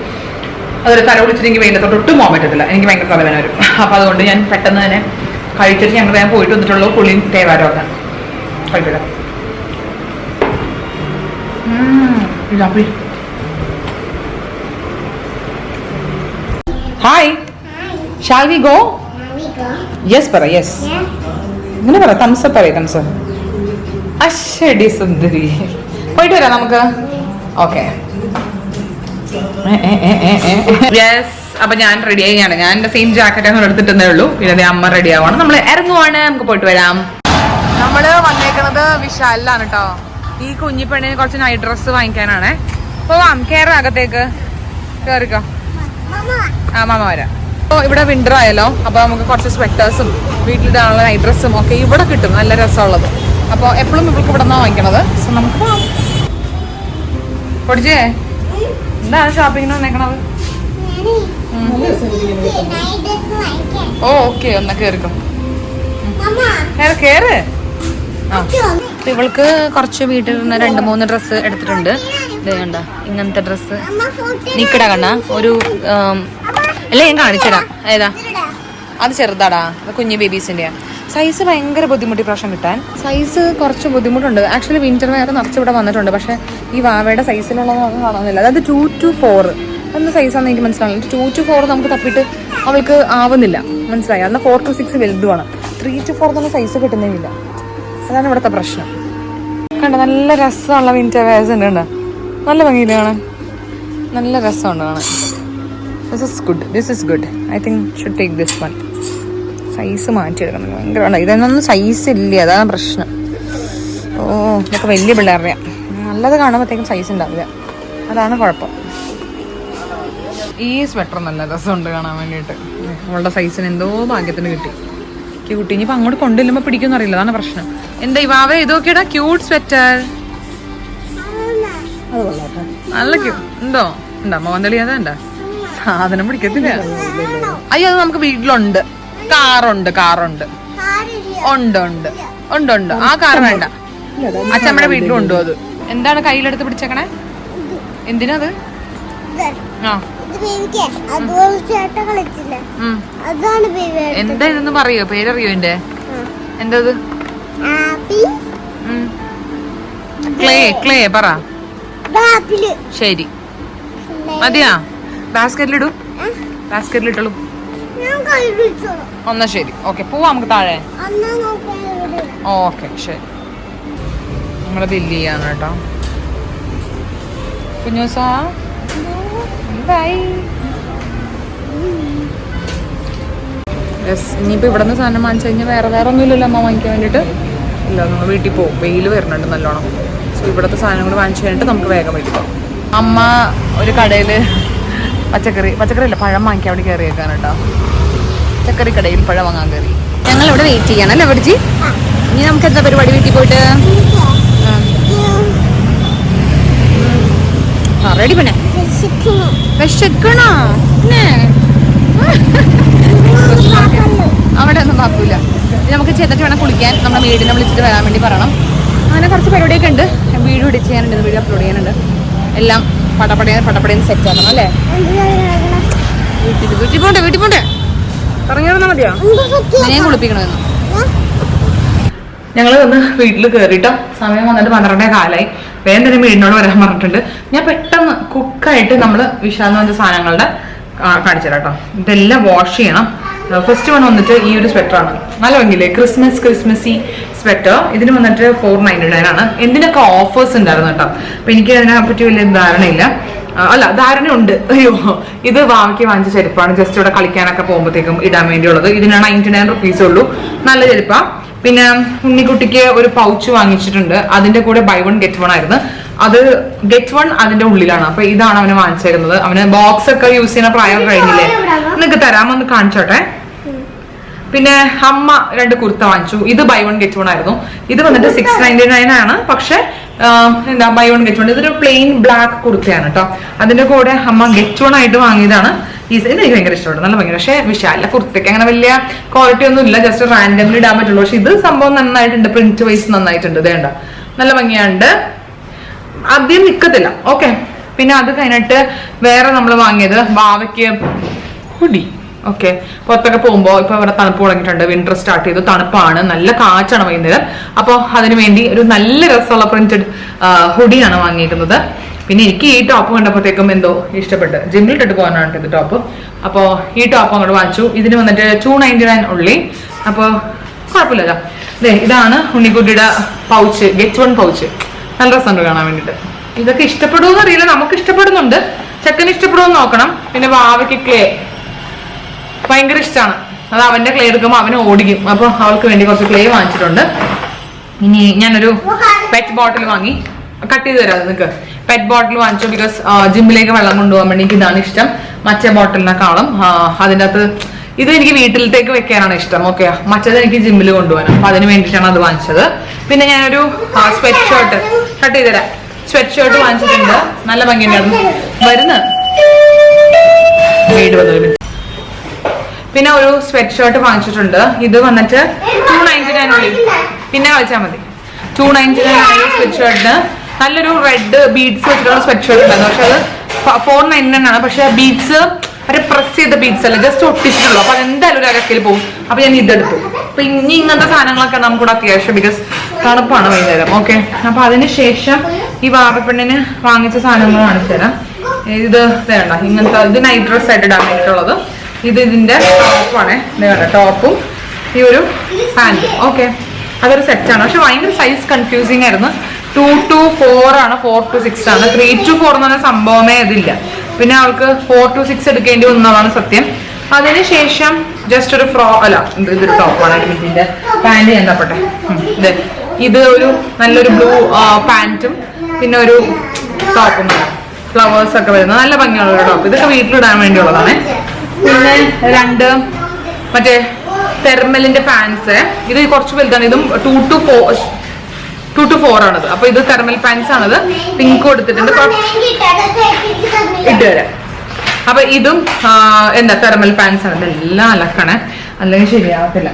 അതൊരു തല വിളിച്ചിട്ട് എനിക്ക് വെയിലത്തോട്ട് ഒട്ടും പോകാൻ പറ്റത്തില്ല, എനിക്ക് ഭയങ്കര തലവേദന വരും. അപ്പൊ അതുകൊണ്ട് ഞാൻ പെട്ടെന്ന് തന്നെ കഴിച്ചിട്ട് ഞങ്ങൾ വേഗം പോയിട്ട് വന്നിട്ടുള്ളൂ. കുളിയും തേവാരമൊക്കെ കഴിക്കട്ടെ. Hi, shall we go? Yes പറ, യെസ് ഇങ്ങനെ പറ. തംസപ്പ് പറയേ, തംസപ്പ്. അശ്ശടി സുന്ദരി, പോയിട്ട് വരാം നമുക്ക്. Okay yes. അപ്പൊ ഞാൻ റെഡി ആയിയാണ്. ഞാൻ എന്റെ സെയിം ജാക്കറ്റ് അങ്ങനെ എടുത്തിട്ടേ ഉള്ളൂ. പിന്നെ അമ്മ റെഡി ആവാണ്, നമ്മൾ ഇറങ്ങുവാണ്. നമുക്ക് പോയിട്ട് വരാം. നമ്മള് വന്നേക്കുന്നത് വിശാലിലാണ് കേട്ടോ. ഈ കുഞ്ഞിപ്പെണ്ണിന് കുറച്ച് നൈറ്റ് ഡ്രസ്സ് വാങ്ങിക്കാനാണ്. പോവാം, കേറാം അകത്തേക്ക്, കേറിക്കോ. ആ മാമ വരാം. അപ്പോൾ ഇവിടെ വിന്റർ ആയല്ലോ, അപ്പൊ നമുക്ക് കുറച്ച് സ്വെറ്റേഴ്സും വീട്ടിലിടാനുള്ള നൈറ്റ് ഡ്രസ്സും ഒക്കെ ഇവിടെ കിട്ടും, നല്ല രസമുള്ളത്. അപ്പോൾ എപ്പോഴും ഇവൾക്ക് ഇവിടെ നിന്നാണ് വാങ്ങിക്കണത്. സോ നമുക്ക് പോവാം. പൊടിച്ചേ, എന്താണ് ഷോപ്പിങ്ങിന് വന്നേക്കണത്? ഓ ഓക്കെ, ഒന്ന് കേറിക്കോ, കേറ്. ഇവൾക്ക് കുറച്ച് വീട്ടിൽ നിന്ന് 2-3 ഡ്രസ്സ് എടുത്തിട്ടുണ്ട്. ഇത് കണ്ട, ഇങ്ങനത്തെ ഡ്രസ്സ് നിക്കട കണ്ണ ഒരു അല്ലേ, ഞാൻ കാണിച്ചു തരാം. ഏതാ അത്? ചെറുതാടാ, അത് കുഞ്ഞു ബേബീസിന്റെ. സൈസ് ഭയങ്കര ബുദ്ധിമുട്ടി പ്രാവശ്യം കിട്ടാൻ. സൈസ് കുറച്ച് ബുദ്ധിമുട്ടുണ്ട്. ആക്ച്വലി വിന്റർ വെയർ നിറച്ച് ഇവിടെ വന്നിട്ടുണ്ട്, പക്ഷെ ഈ വാവയുടെ സൈസിലുള്ളതൊന്നും കാണുന്നില്ല. അതായത് 2 to 4 എന്ന സൈസാണെന്ന് എനിക്ക് മനസ്സിലാവില്ല. 2 to 4 നമുക്ക് തപ്പിയിട്ട് അവൾക്ക് ആവുന്നില്ല, മനസ്സിലായി. അന്ന് 4 to 6 വലുതുമാണ്. 3 to 4 തന്നെ സൈസ് കിട്ടുന്നില്ല. അതാണ് ഇവിടുത്തെ പ്രശ്നം. കണ്ട, നല്ല രസമുള്ള വിന്റർ വെയർസ് ഉണ്ട്. കണ്ട, നല്ല ഭംഗിയില്ല കാണാൻ, നല്ല രസമുണ്ട് കാണാൻ. This is good. I think should take this one. Size മാറ്റിയെടുക്കണം, ഭയങ്കരമാണ്. ഇതൊന്നും സൈസ് ഇല്ല, അതാണ് പ്രശ്നം. ഓ, ഇതൊക്കെ വലിയ പിള്ളേരുടെ നല്ലത് കാണുമ്പോഴത്തേക്കും സൈസ് ഉണ്ടാവില്ല, അതാണ് കുഴപ്പം. ഈ സ്വെറ്റർ നല്ല രസമുണ്ട് കാണാൻ വേണ്ടിയിട്ട്. അവളുടെ സൈസിന് എന്തോ ഭാഗ്യത്തിന് കിട്ടി. ക്യൂട്ട്. ഇനിയിപ്പോൾ അങ്ങോട്ട് കൊണ്ടുവരുമ്പോൾ പിടിക്കുമെന്ന് അറിയില്ല, അതാണ് പ്രശ്നം. എന്താ ഇവാവേ ഇതൊക്കെയാ ക്യൂട്ട് സ്വെറ്റർ, നല്ല ക്യൂട്ട്. എന്തോ ഉണ്ടോ മോന്തളി? അതാ സാധനം പിടിക്കത്തില്ല. അയ്യോ, അത് നമുക്ക് വീട്ടിലുണ്ട്. കാറുണ്ട് ഉണ്ട്. ആ കാർ വേണ്ട, അച്ഛമ്മയുടെ വീട്ടിലും ഉണ്ടോ അത്? എന്താണ് കയ്യിലെടുത്ത് പിടിച്ചേക്കണേ? എന്തിനാ അത്? ആ, എന്താ ഇതെന്ന് പറയോ? പേരറിയോ എന്റെ? എന്താ ഇത്? ക്ലേ പറ. ശരി, മതിയാ? ബാസ്കറ്റിലിടൂ, ബാസ്കറ്റിലിട്ടോളൂ. എന്നാ ശരി, ഓക്കെ, പോവാ നമുക്ക് താഴെ. ഓക്കെ ശരി, നമ്മള് ബില്ല് ചെയ്യാണ് കേട്ടോ. കുഞ്ഞൂസാ എന്തായി? യെസ്, ഇനിയിപ്പോൾ ഇവിടെ നിന്ന് സാധനം വാങ്ങിച്ചു കഴിഞ്ഞാൽ വേറെ ഒന്നും ഇല്ലല്ലോ അമ്മ വാങ്ങിക്കാൻ വേണ്ടിയിട്ട്. ഇല്ല, നമ്മൾ വീട്ടിൽ പോകും, വെയിൽ വരുന്നുണ്ട് നല്ലോണം. സോ ഇവിടുത്തെ സാധനം കൂടി വാങ്ങിച്ചു കഴിഞ്ഞിട്ട് നമുക്ക് വേഗം വീട്ടിൽ പോകാം. അമ്മ ഒരു കടയിൽ പച്ചക്കറി അല്ല പഴം വാങ്ങിക്കാൻ അവിടെ കയറിയേക്കാൻ കേട്ടോ. പച്ചക്കറി കടയിൽ പഴം വാങ്ങാൻ കയറി. ഞങ്ങൾ ഇവിടെ വെയിറ്റ് ചെയ്യണം അല്ലേ പഠിച്ച്? ഇനി നമുക്ക് എന്താ പരിപാടി വീട്ടിൽ പോയിട്ട്? റെഡി പിന്നെ വിശക്കണോ? പിന്നെ അവിടെ ഒന്നും നോക്കൂല. നമുക്ക് ചെന്നിട്ട് വേണം കുളിക്കാൻ. നമ്മുടെ വീടിനെ വിളിച്ചിട്ട് വരാൻ വേണ്ടി പറയണം. അങ്ങനെ കുറച്ച് പരിപാടിയൊക്കെ ഉണ്ട്. വീഡിയോ എഡിറ്റ് ചെയ്യാനുണ്ട്, വീഡിയോ അപ്ലോഡ് ചെയ്യാനുണ്ട്. എല്ലാം പടപടേന്ന് സെറ്റ് ആക്കണം അല്ലേ? വീട്ടിൽ പോണ്ടേ പറഞ്ഞാൽ മതിയോ? ഞാൻ കുളിപ്പിക്കണമെന്ന്. ഞങ്ങൾ വന്ന് വീട്ടിൽ കയറിയിട്ടോ. സമയം വന്നിട്ട് 12 കാലായി. വേഗം തന്നെ വീടിനോട് വരാൻ പറഞ്ഞിട്ടുണ്ട്. ഞാൻ പെട്ടെന്ന് കുക്കായിട്ട് നമ്മൾ വിശാലിന് വന്ന സാധനങ്ങളുടെ കാണിച്ചു തരാം കേട്ടോ. ഇതെല്ലാം വാഷ് ചെയ്യണം. ഫസ്റ്റ് വൺ വന്നിട്ട് ഈ ഒരു സ്വെറ്ററാണ്, നല്ല ഭംഗിയില്ലേ? ക്രിസ്മസി സ്വെറ്റർ. ഇതിന് വന്നിട്ട് 499 ആണ്. എന്തിനൊക്കെ ഓഫേഴ്സ് ഉണ്ടായിരുന്നു കേട്ടോ. അപ്പൊ എനിക്ക് അതിനെ പറ്റി വലിയ ധാരണയില്ല. അല്ല, ധാരണയുണ്ട്. അയ്യോ, ഇത് വാവയ്ക്ക് വാങ്ങിച്ച ചെരുപ്പാണ്. ജസ്റ്റ് ഇവിടെ കളിക്കാനൊക്കെ പോകുമ്പോഴത്തേക്കും ഇടാൻ വേണ്ടിയുള്ളത്. ഇതിന് 99 റുപ്പീസേ ഉള്ളൂ. നല്ല ചെരുപ്പാ. പിന്നെ ഉണ്ണിക്കുട്ടിക്ക് ഒരു പൗച്ച് വാങ്ങിച്ചിട്ടുണ്ട്, അതിന്റെ കൂടെ ബൈ 1 get 1 ആയിരുന്നു. അത് get 1 അതിന്റെ ഉള്ളിലാണ്. അപ്പൊ ഇതാണ് അവന് വാങ്ങിച്ചേക്കുന്നത്. അവന് ബോക്സ് ഒക്കെ യൂസ് ചെയ്യുന്ന പ്രായം കഴിഞ്ഞില്ലേ, നിനക്ക് തരാമൊന്ന് കാണിച്ചോട്ടെ. പിന്നെ അമ്മ 2 കുർത്ത വാങ്ങിച്ചു. ഇത് ബൈ 1 get 1 ആയിരുന്നു. ഇത് വന്നിട്ട് 699 ആണ്. പക്ഷെ എന്താ ബൈ 1 get 1, ഇതൊരു പ്ലെയിൻ ബ്ലാക്ക് കുർത്തയാണ് കേട്ടോ. അതിന്റെ കൂടെ അമ്മ get 1 ആയിട്ട് വാങ്ങിയതാണ്. ഇത് എനിക്ക് ഭയങ്കര ഇഷ്ടപ്പെട്ടു, നല്ല ഭയങ്കര. പക്ഷെ വിശാല കുർത്തയ്ക്ക് അങ്ങനെ വലിയ ക്വാളിറ്റി ഒന്നും ഇല്ല, ജസ്റ്റ് റാൻഡംലി ഇടാൻ പറ്റുള്ളൂ. പക്ഷെ ഇത് സംഭവം നന്നായിട്ടുണ്ട്, പ്രിന്റ് വൈസ് നന്നായിട്ടുണ്ട്. ഇതേണ്ട നല്ല ഭംഗിയുണ്ട്, അധികം നിക്കത്തില്ല. ഓക്കെ, പിന്നെ അത് കഴിഞ്ഞിട്ട് വേറെ നമ്മൾ വാങ്ങിയത് ബാവയ്ക്ക് ഹുഡി. ഓക്കെ, പുറത്തൊക്കെ പോകുമ്പോൾ ഇപ്പൊ ഇവിടെ തണുപ്പ് തുടങ്ങിയിട്ടുണ്ട്, വിന്റർ സ്റ്റാർട്ട് ചെയ്തു, തണുപ്പാണ്, നല്ല കാച്ചാണ് വൈകുന്നേരം. അപ്പോൾ അതിനു വേണ്ടി ഒരു നല്ല രസമുള്ള പ്രിന്റഡ് ഹുഡിയാണ് വാങ്ങിയിരിക്കുന്നത്. പിന്നെ എനിക്ക് ഈ ടോപ്പ് കണ്ടപ്പോഴത്തേക്കും എന്തോ ഇഷ്ടപ്പെട്ട്, ജിമ്മിൽ ഇട്ടിട്ട് പോകാനാണ് ഇത് ടോപ്പ്. അപ്പോൾ ഈ ടോപ്പ് അങ്ങോട്ട് വാങ്ങിച്ചു. ഇതിന് വന്നിട്ട് 299 ഉള്ളി. അപ്പോൾ കുഴപ്പമില്ലല്ലോ. ഇതാണ് ഉണ്ണിക്കുട്ടിയുടെ പൗച്ച്, get 1 പൗച്ച്. നല്ല രസമുണ്ട് കാണാൻ വേണ്ടിട്ട്. ഇതൊക്കെ ഇഷ്ടപ്പെടുമെന്ന് അറിയില്ല, നമുക്ക് ഇഷ്ടപ്പെടുന്നുണ്ട്, ചെക്കന് ഇഷ്ടപ്പെടുമെന്ന് നോക്കണം. പിന്നെ വാവയ്ക്ക് ക്ലേ ഭയങ്കര ഇഷ്ടമാണ്, അത് അവന്റെ ക്ലേ എടുക്കുമ്പോൾ അവന് ഓടിക്കും. അപ്പൊ അവൾക്ക് വേണ്ടി കുറച്ച് ക്ലേ വാങ്ങിച്ചിട്ടുണ്ട്. ഇനി ഞാനൊരു പെറ്റ് ബോട്ടിൽ വാങ്ങി, കട്ട് ചെയ്ത് തരാം നിനക്ക്. പെറ്റ് ബോട്ടിൽ വാങ്ങിച്ചു, ബിക്കോസ് ജിമ്മിലേക്ക് വെള്ളം കൊണ്ടുപോകാൻ വേണ്ടി എനിക്ക് ഇതാണ് ഇഷ്ടം, മറ്റേ ബോട്ടിലിനെക്കാളും. അതിൻ്റെ അകത്ത് ഇത് എനിക്ക് വീട്ടിലത്തേക്ക് വെക്കാനാണ് ഇഷ്ടം. ഓക്കെ, മറ്റേത് എനിക്ക് ജിമ്മിൽ കൊണ്ടുപോകാൻ, അപ്പൊ അതിന് വേണ്ടിയിട്ടാണ് അത് വാങ്ങിച്ചത്. പിന്നെ ഞാനൊരു സ്വെറ്റ് ഷർട്ട് കട്ട് ചെയ്ത് തരാം, സ്വെറ്റ് ഷർട്ട് വാങ്ങിച്ചിട്ടുണ്ട്, നല്ല ഭംഗിയുണ്ടായിരുന്നു. വരുന്ന വീട് വന്നു. പിന്നെ ഒരു സ്വെറ്റ് ഷർട്ട് വാങ്ങിച്ചിട്ടുണ്ട്. ഇത് വന്നിട്ട് 299 ഉള്ളി, പിന്നെ കളിച്ചാൽ മതി. 299 സ്വെറ്റ് ഷർട്ടിന് നല്ലൊരു റെഡ് ബീഡ്സ് വെച്ചിട്ടുള്ള സ്വെറ്റ് ഷർട്ട് ഉണ്ടായിരുന്നു. പക്ഷെ അത് 499 ആണ്. പക്ഷെ ബീഡ്സ് ഒരു പ്രസ് ചെയ്ത ബീഡ്സ് അല്ല, ജസ്റ്റ് ഒട്ടിച്ചിട്ടുള്ളൂ. അപ്പൊ അതെന്തായാലും ഒരു അരക്കിൽ പോകും. അപ്പൊ ഞാൻ ഇതെടുത്തു. അപ്പൊ ഇനി ഇങ്ങനത്തെ സാധനങ്ങളൊക്കെ നമുക്കൂടെ അത്യാവശ്യം, ബിക്കോസ് തണുപ്പാണ് വൈകുന്നേരം. ഓക്കെ, അപ്പൊ അതിനുശേഷം ഈ വാവപ്പെണ്ണിന് വാങ്ങിച്ച സാധനങ്ങൾ കാണിച്ചു തരാം. ഇത് വേണ്ട, ഇങ്ങനത്തെ ഇത് നൈറ്റ് ഡ്രസ് ആയിട്ട് ഇടാൻ വേണ്ടിയിട്ടുള്ളത്. ഇത് ഇതിന്റെ ടോപ്പാണ്, വേണ്ട ടോപ്പും ഈ ഒരു പാൻറ്റും. ഓക്കെ, അതൊരു സെറ്റാണ്. പക്ഷെ ഭയങ്കര സൈസ് കൺഫ്യൂസിങ് ആയിരുന്നു. 2 to 4 ആണ്, 4 to 6 ആണ്. 3 to 4 എന്ന് പറഞ്ഞ സംഭവമേ ഇതില്ല. പിന്നെ അവൾക്ക് 4 to 6 എടുക്കേണ്ടി വന്നതാണ് സത്യം. അതിനുശേഷം ജസ്റ്റ് ഒരു ഇതൊരു ടോപ്പാണ്, ഇതിന്റെ പാൻറ് ഞാൻ തപ്പട്ടെ. ഇത് ഒരു നല്ലൊരു ബ്ലൂ പാൻറ്റും പിന്നെ ഒരു ടോപ്പും, ഫ്ലവേഴ്സ് ഒക്കെ വരുന്നത് നല്ല ഭംഗിയുള്ള ഒരു ടോപ്പ്. ഇതൊക്കെ വീട്ടിലിടാൻ വേണ്ടിയുള്ളതാണ്. പിന്നെ 2 മറ്റേ തെർമലിന്റെ പാൻസ്, ഇത് കുറച്ച് വലുതാണ്. ഇതും 2 to 4 ആണത്. അപ്പൊ ഇത് തെർമൽ പാൻസ് ആണത്, പിങ്ക് കൊടുത്തിട്ടുണ്ട്, ഇട്ടുതരാം. അപ്പൊ ഇതും എന്താ തെർമൽ പാൻസ് ആണ്. ഇതെല്ലാം അലക്കണേ, അല്ലെങ്കിൽ ശരിയാവത്തില്ല.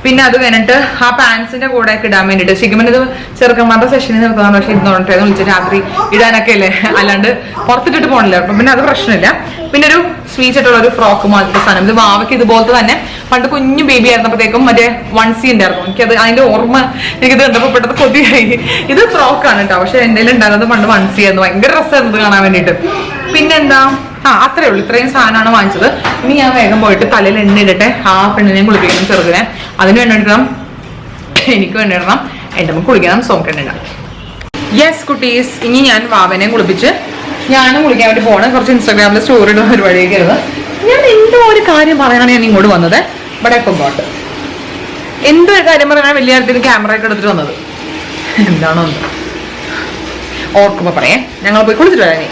പിന്നെ അത് കഴിഞ്ഞിട്ട് ആ പാൻസിന്റെ കൂടെ ഒക്കെ ഇടാൻ വേണ്ടിട്ട് ശരിക്കും ഇത് ചെറുക്കന്മാരുടെ സെഷനിൽ നിർത്താൻ, പക്ഷെ ഇരുന്നോട്ടെ വിളിച്ച് രാത്രി ഇടാനൊക്കെ അല്ലേ, അല്ലാണ്ട് പുറത്തിട്ടിട്ട് പോകണില്ല. അപ്പം പിന്നെ അത് പ്രശ്നമില്ല. പിന്നെ ഒരു സ്വീറ്റ് ആയിട്ടുള്ള ഒരു ഫ്രോക്ക് മാറ്റത്തെ സാധനം, ഇത് വാവയ്ക്ക് ഇതുപോലത്തെ തന്നെ പണ്ട് കുഞ്ഞു ബേബി ആയിരുന്നപ്പോഴത്തേക്കും മറ്റേ 1C ഉണ്ടായിരുന്നു. എനിക്കത് അതിന്റെ ഓർമ്മ എനിക്കിത് കണ്ടപ്പോൾ പെട്ടെന്ന് കൊതിയായി. ഇത് ഫ്രോക്കാണ് കേട്ടോ, പക്ഷെ എന്റെ ഉണ്ടായിരുന്നത് പണ്ട് 1C ആയിരുന്നു. ഭയങ്കര രസമായിരുന്നു കാണാൻ വേണ്ടിട്ട്. പിന്നെന്താ, അത്രേ ഉള്ളൂ, ഇത്രയും സാധനമാണ് വാങ്ങിച്ചത്. ഇനി ഞാൻ വേഗം പോയിട്ട് തലയിൽ എണ്ണ ഇടട്ടെ. ആ പെണ്ണിനെയും കുളിപ്പിക്കണം, ചെറുതിനെ. അതിന് വേണ്ടി ഇടണം, എനിക്ക് വേണ്ടി ഇടണം, എൻ്റെ അമ്മ കുളിക്കണം, സോക്കെണ്ണ ഇടാം. യെസ് കുട്ടീസ്, ഇനി ഞാൻ വാവനെ കുളിപ്പിച്ച് ഞാനും കുളിക്കാൻ വേണ്ടി പോകണം. കുറച്ച് ഇൻസ്റ്റാഗ്രാമിൽ സ്റ്റോറി ഇടുന്ന പരിപാടിയൊക്കെ ആയിരുന്നു. ഞാൻ എന്തോ ഒരു കാര്യം പറയാനാണ് ഞാൻ ഇങ്ങോട്ട് വന്നത്. ഇവിടെ കൊമ്പോട്ട് എന്തോ ഒരു കാര്യം പറയാനാണ് വലിയ കാര്യത്തിൽ ക്യാമറ ഒക്കെ എടുത്തിട്ട് വന്നത്. എന്താണോ ഓർക്കുമ്പോ പറയാം. ഞങ്ങൾ പോയി കുളിച്ചിട്ട് വരാനേ.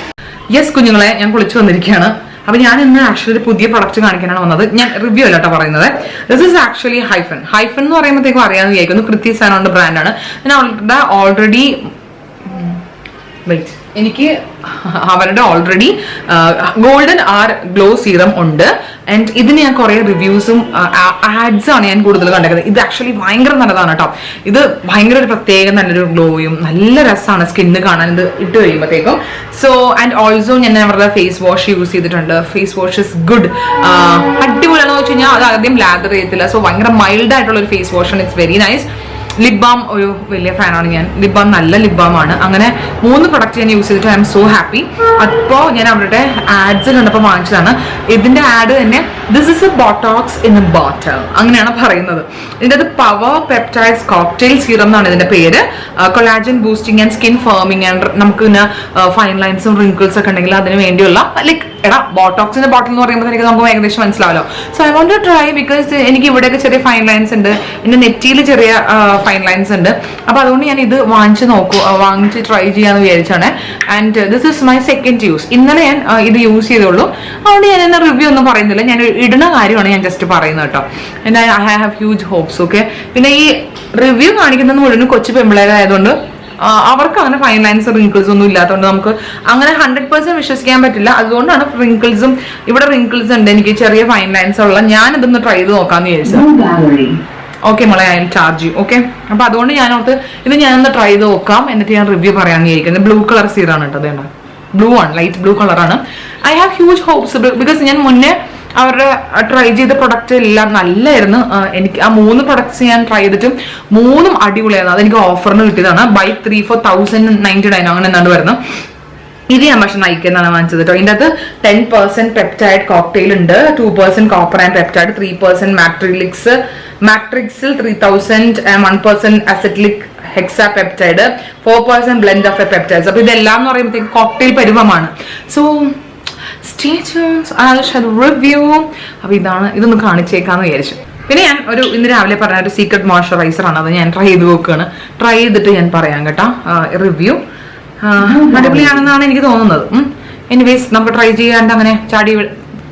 യെസ് കുഞ്ഞുങ്ങളെ, ഞാൻ കുളിച്ചു വന്നിരിക്കുകയാണ്. അപ്പൊ ഞാൻ ഇന്ന് ആക്ച്വലി ഒരു പുതിയ പ്രൊഡക്റ്റ് കാണിക്കാനാണ് വന്നത്. ഞാൻ റിവ്യൂ അല്ലാട്ടോ പറയുന്നത്. This is actually hyphen. Hyphen എന്ന് പറയുമ്പോഴത്തേക്കും അറിയാമെന്ന് വിചാരിക്കുന്നു, കൃത്യ സാധനമുണ്ട് ബ്രാൻഡാണ്. ഞാൻ ഓൾറെഡി വെയിറ്റ്, എനിക്ക് അവരുടെ already golden or glow serum ഉണ്ട്. ആൻഡ് ഇതിന് ഞാൻ കുറെ റിവ്യൂസും ആഡ്സ് ആണ് ഞാൻ കൂടുതൽ കണ്ടേക്കുന്നത്. ഇത് ആക്ച്വലി ഭയങ്കര നല്ലതാണ് കേട്ടോ. ഇത് ഭയങ്കര ഒരു പ്രത്യേക നല്ലൊരു ഗ്ലോയും നല്ല രസമാണ് സ്കിന്ന് കാണാൻ ഇത് ഇട്ട് കഴിയുമ്പോഴത്തേക്കും. സോ ആൻഡ് ഓൾസോ ഞാൻ അവരുടെ ഫേസ് വാഷ് യൂസ് ചെയ്തിട്ടുണ്ട്. ഫേസ് വാഷ് ഇസ് ഗുഡ്, അടിപൊളിയാണെന്ന് വെച്ച് കഴിഞ്ഞാൽ അത് ആദ്യം ലാദർ ചെയ്യത്തില്ല. സോ ഭയങ്കര മൈൽഡ് ആയിട്ടുള്ള ഒരു ഫേസ് വാഷ് ആണ്. It's very nice. Lip balm ഒരു വലിയ ഫാനാണ് ഞാൻ. ലിപ് ബാം നല്ല ലിപ് ബാം ആണ്. അങ്ങനെ 3 പ്രൊഡക്റ്റ് ഞാൻ യൂസ് ചെയ്തിട്ട് ഐ എം സോ ഹാപ്പി. അപ്പോൾ ഞാൻ അവരുടെ ആഡ്സ് കണ്ടപ്പോൾ വാങ്ങിച്ചതാണ്. ഇതിന്റെ ആഡ് തന്നെ this is A Botox in A ബോട്ടിൽ അങ്ങനെയാണ് പറയുന്നത്. ഇതിൻ്റെ അത് പവർ പെപ്റ്റൈഡ്സ് കോക്ടെയിൽ സീറം എന്നാണ് ഇതിന്റെ പേര്. Collagen boosting and skin firming and നമുക്ക് പിന്നെ ഫൈൻ ലൈൻസും റിങ്കിൾസ് ഒക്കെ ഉണ്ടെങ്കിൽ അതിന് വേണ്ടിയുള്ള ലൈക്ക്
എടാ ബോട്ടോക്സിന്റെ ബോട്ടിൽ എന്ന് പറയുമ്പോൾ എനിക്ക് നമുക്ക് ഏകദേശം മനസ്സിലാവല്ലോ. So I want to try because എനിക്ക് ഇവിടെയൊക്കെ ചെറിയ ഫൈൻ ലൈൻസ് ഉണ്ട്, എന്റെ നെറ്റിയിൽ ചെറിയ ഫൈൻ ലൈൻസ് ഉണ്ട്. അപ്പൊ അതുകൊണ്ട് ഞാൻ ഇത് വാങ്ങിച്ച് ട്രൈ ചെയ്യാന്ന് വിചാരിച്ചാണ്. And this is my second use. ഇന്നലെ ഞാൻ ഇത് യൂസ് ചെയ്തോളൂ, അതുകൊണ്ട് ഞാൻ എന്നെ റിവ്യൂ ഒന്നും പറയുന്നില്ല. ഞാൻ ഇടുന്ന കാര്യമാണ് ഞാൻ ജസ്റ്റ് പറയുന്നത് കേട്ടോ. And I have huge hopes. Okay, പിന്നെ ഈ റിവ്യൂ കാണിക്കുന്നത് മുഴുവൻ കൊച്ചു പെമ്പിളേരായതുകൊണ്ട് അവർക്ക് അങ്ങനെ ഫൈൻ ലൈൻസ് റിങ്കിൾസ് ഒന്നും ഇല്ലാത്തതുകൊണ്ട് നമുക്ക് അങ്ങനെ 100% വിശ്വസിക്കാൻ പറ്റില്ല. അതുകൊണ്ടാണ് റിങ്കിൾസും ഇവിടെ റിങ്കിൾസ് ഉണ്ട്, എനിക്ക് ചെറിയ ഫൈൻ ലൈൻസ് ഉള്ള. ഞാൻ ഇതൊന്ന് ട്രൈ ചെയ്ത് നോക്കാന്ന് വിചാരിച്ചു. ഓക്കെ മോളെ, ഐ ചാർജ് ചെയ്യും. ഓക്കെ, അപ്പൊ അതുകൊണ്ട് ഞാനോർത്ത് ഇത് ഞാനൊന്ന് ട്രൈ ചെയ്ത് നോക്കാം, എന്നിട്ട് ഞാൻ റിവ്യൂ പറയാമെന്ന് വിചാരിക്കുന്നത്. ബ്ലൂ കളർ സീറാണ് കേട്ടോ, അതേണ്ട ബ്ലൂ ആണ്, ലൈറ്റ് ബ്ലൂ കളറാണ്. I have huge hopes because ഞാൻ മുന്നേ അവരുടെ ട്രൈ ചെയ്ത പ്രൊഡക്റ്റ് എല്ലാം നല്ലായിരുന്നു. എനിക്ക് ആ 3 പ്രൊഡക്ട്സ് ഞാൻ ട്രൈ ചെയ്തിട്ടും 3ഉം അടിപൊളിയായിരുന്നു. അതെനിക്ക് ഓഫറിന് കിട്ടിയതാണ്. ബൈ 3 for 1099 അങ്ങനെ എന്നാണ് വരുന്നത്. ഇത് ഞാൻ പക്ഷെ നയിക്ക് എന്നാണ് വാങ്ങിച്ചത് കേട്ടോ. ഇതിൻ്റെ അകത്ത് 10% പെപ്റ്റൈഡ് കോക്ടെയിൽ ഉണ്ട്, 2% കോപ്പർ ആൻഡ് പെപ്റ്റൈഡ്, 3% മാട്രിക്സിൽ 3000, 1% acetyl hexapeptide, 4% blend of peptides. അപ്പൊ ഇതെല്ലാം എന്ന് പറയുമ്പോഴത്തേക്ക് കോക്ടെയിൽ പരുവമാണ്. So stay tuned, I'll share the review. അപ്പോൾ ഇതൊന്ന് കാണിച്ചേക്കാന്ന് വിചാരിച്ചു. പിന്നെ ഞാൻ ഇന്ന് രാവിലെ പറഞ്ഞ ഒരു സീക്രട്ട് മോയ്സ്ചറൈസർ ആണ്, അത് ഞാൻ ട്രൈ ചെയ്ത് നോക്കുകയാണ്. ട്രൈ ചെയ്തിട്ട് ഞാൻ പറയാം കേട്ടോ റിവ്യൂ. അടിപൊളിയാണെന്നാണ് എനിക്ക് തോന്നുന്നത്. എനിവേസ് നമുക്ക് ട്രൈ ചെയ്യാണ്ട് അങ്ങനെ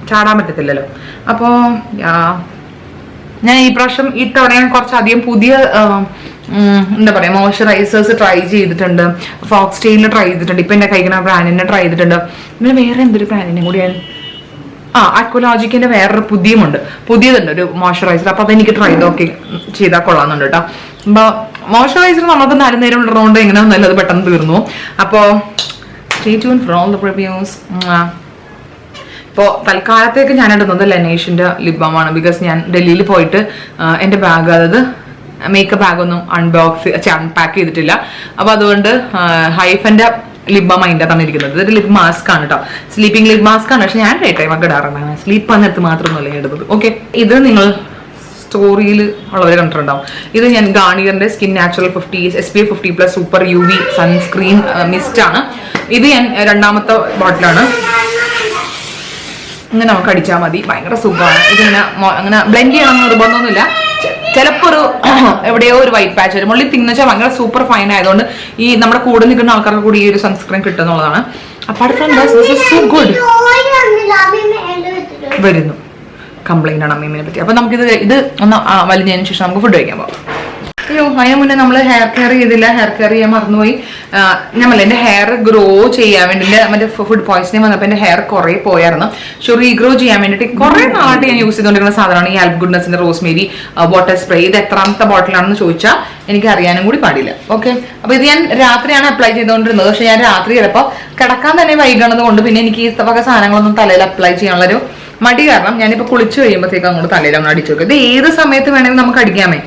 ചാടാൻ പറ്റത്തില്ലല്ലോ. അപ്പോൾ ഞാൻ ഈ പ്രാവശ്യം ഇത്തവണ ഞാൻ കുറച്ചധികം പുതിയ എന്താ പറയാ മോയ്സ്ചറൈസേഴ്സ് ട്രൈ ചെയ്തിട്ടുണ്ട്. ഫോക്സ്റ്റെയിലിന് ട്രൈ ചെയ്തിട്ടുണ്ട്, ഇപ്പൊ എന്റെ കഴിക്കുന്ന ബ്രാൻഡിനെ ട്രൈ ചെയ്തിട്ടുണ്ട്. പിന്നെ വേറെ എന്തൊരു ബ്രാൻഡിനെ കൂടി ഞാൻ അക്വലോജിക്കിന്റെ വേറൊരു പുതിയതുണ്ട് ഒരു മോയ്സ്ചറൈസർ. അപ്പൊ അതെനിക്ക് ട്രൈ ചെയ്താൽ കൊള്ളാന്നുണ്ട് കേട്ടോ. അപ്പൊ മോയ്സ്ചറൈസർ നമുക്ക് 4 നേരം ഉള്ളതുകൊണ്ട് എങ്ങനെയാണെന്നല്ല അത് പെട്ടെന്ന് തീർന്നു. അപ്പോ stay tuned for all the reviews. ഇപ്പോൾ തൽക്കാലത്തേക്ക് ഞാൻ ഇടുന്നത് ലെനേഷിന്റെ ലിപ് ബാം ആണ്. ബിക്കോസ് ഞാൻ ഡൽഹിയിൽ പോയിട്ട് എന്റെ ബാഗ്, അതായത് മേക്കപ്പ് ബാഗൊന്നും അൺപാക്ക് ചെയ്തിട്ടില്ല. അപ്പൊ അതുകൊണ്ട് ഹൈഫന്റെ ലിപ് ബാം അതിൻ്റെ തന്നിരിക്കുന്നത്. ഇതൊരു ലിപ് മാസ്ക് ആണ് കേട്ടോ, സ്ലീപ്പിംഗ് ലിപ് മാസ്ക് ആണ്. പക്ഷെ ഞാൻ ഡേ ടൈം ഒക്കെ ഇടാറുണ്ട്, സ്ലീപ്പ് വന്നിടത്ത് മാത്രമൊന്നുമല്ല ഇടുന്നത്. ഓക്കെ, ഇത് നിങ്ങൾ സ്റ്റോറിയിൽ ഉള്ളവരെ കണ്ടിട്ടുണ്ടാവും. ഇത് ഞാൻ ഗാർണിയറിന്റെ skin natural 50 SPF 50+ super UV sunscreen mist ആണ്. ഇത് ഞാൻ 2ാമത്തെ ബോട്ടിലാണ്. ഇങ്ങനെ നമുക്ക് അടിച്ചാൽ മതി, ഭയങ്കര സുഖമാണ്. ഇതിങ്ങനെ അങ്ങനെ ബ്ലെൻഡ് ചെയ്യണമെന്ന് നിർബന്ധമൊന്നുമില്ല. ചിലപ്പോൾ എവിടെയോ ഒരു വൈറ്റ് പാച്ച് വരും. മുള്ളി തിന്ന് വെച്ചാൽ ഭയങ്കര സൂപ്പർ ഫൈൻ ആയതുകൊണ്ട് ഈ നമ്മുടെ കൂടെ നിൽക്കുന്ന ആൾക്കാർക്ക് കൂടി ഈ ഒരു സൺസ്ക്രീൻ കിട്ടുന്നുള്ളതാണ്. Apart from this so good. വരുന്നു കംപ്ലൈന്റ് ആണ് അമ്മീമിനെ പറ്റി. അപ്പൊ നമുക്കിത് ഒന്ന് വലിഞ്ഞതിന് ശേഷം നമുക്ക് ഫുഡ് കഴിക്കാൻ പോകാം. അയ്യോ, അതിന് മുന്നേ നമ്മൾ ഹെയർ കെയർ ചെയ്തില്ല. ഹെയർ കെയർ ചെയ്യാൻ മറന്നുപോയി. എന്റെ ഹെയർ ഗ്രോ ചെയ്യാൻ വേണ്ടി മറ്റേ ഫുഡ് പോയ്സണിങ് വന്നപ്പോൾ എന്റെ ഹെയർ കുറെ പോയായിരുന്നു. പക്ഷെ റീഗ്രോ ചെയ്യാൻ വേണ്ടിയിട്ട് കുറെ നാളായിട്ട് ഞാൻ യൂസ് ചെയ്തുകൊണ്ടിരിക്കുന്ന സാധനമാണ് ഈ ഹെൽപ്പ് ഗുഡ്നസിന്റെ റോസ്മേരി വാട്ടർ സ്പ്രേ. ഇത് എത്രാമത്തെ ബോട്ടിലാണെന്ന് ചോദിച്ചാൽ എനിക്ക് അറിയാനും കൂടി പാടില്ല. ഓക്കെ, അപ്പൊ ഇത് ഞാൻ രാത്രിയാണ് അപ്ലൈ ചെയ്തുകൊണ്ടിരുന്നത്. പക്ഷെ ഞാൻ രാത്രി ചിലപ്പോൾ കിടക്കാൻ തന്നെ വൈകണത് കൊണ്ട് പിന്നെ എനിക്ക് ഈ വക സാധനങ്ങളൊന്നും തലയിൽ അപ്ലൈ ചെയ്യാനുള്ളൊരു മടി കാരണം ഞാനിപ്പോൾ കുളിച്ച് കഴിയുമ്പോഴത്തേക്ക് അങ്ങോട്ട് തലയിൽ അങ്ങോട്ട് അടിച്ചു വെക്കും. ഇത് ഏത് സമയത്ത് വേണമെങ്കിലും നമുക്ക് അടിക്കാമേ,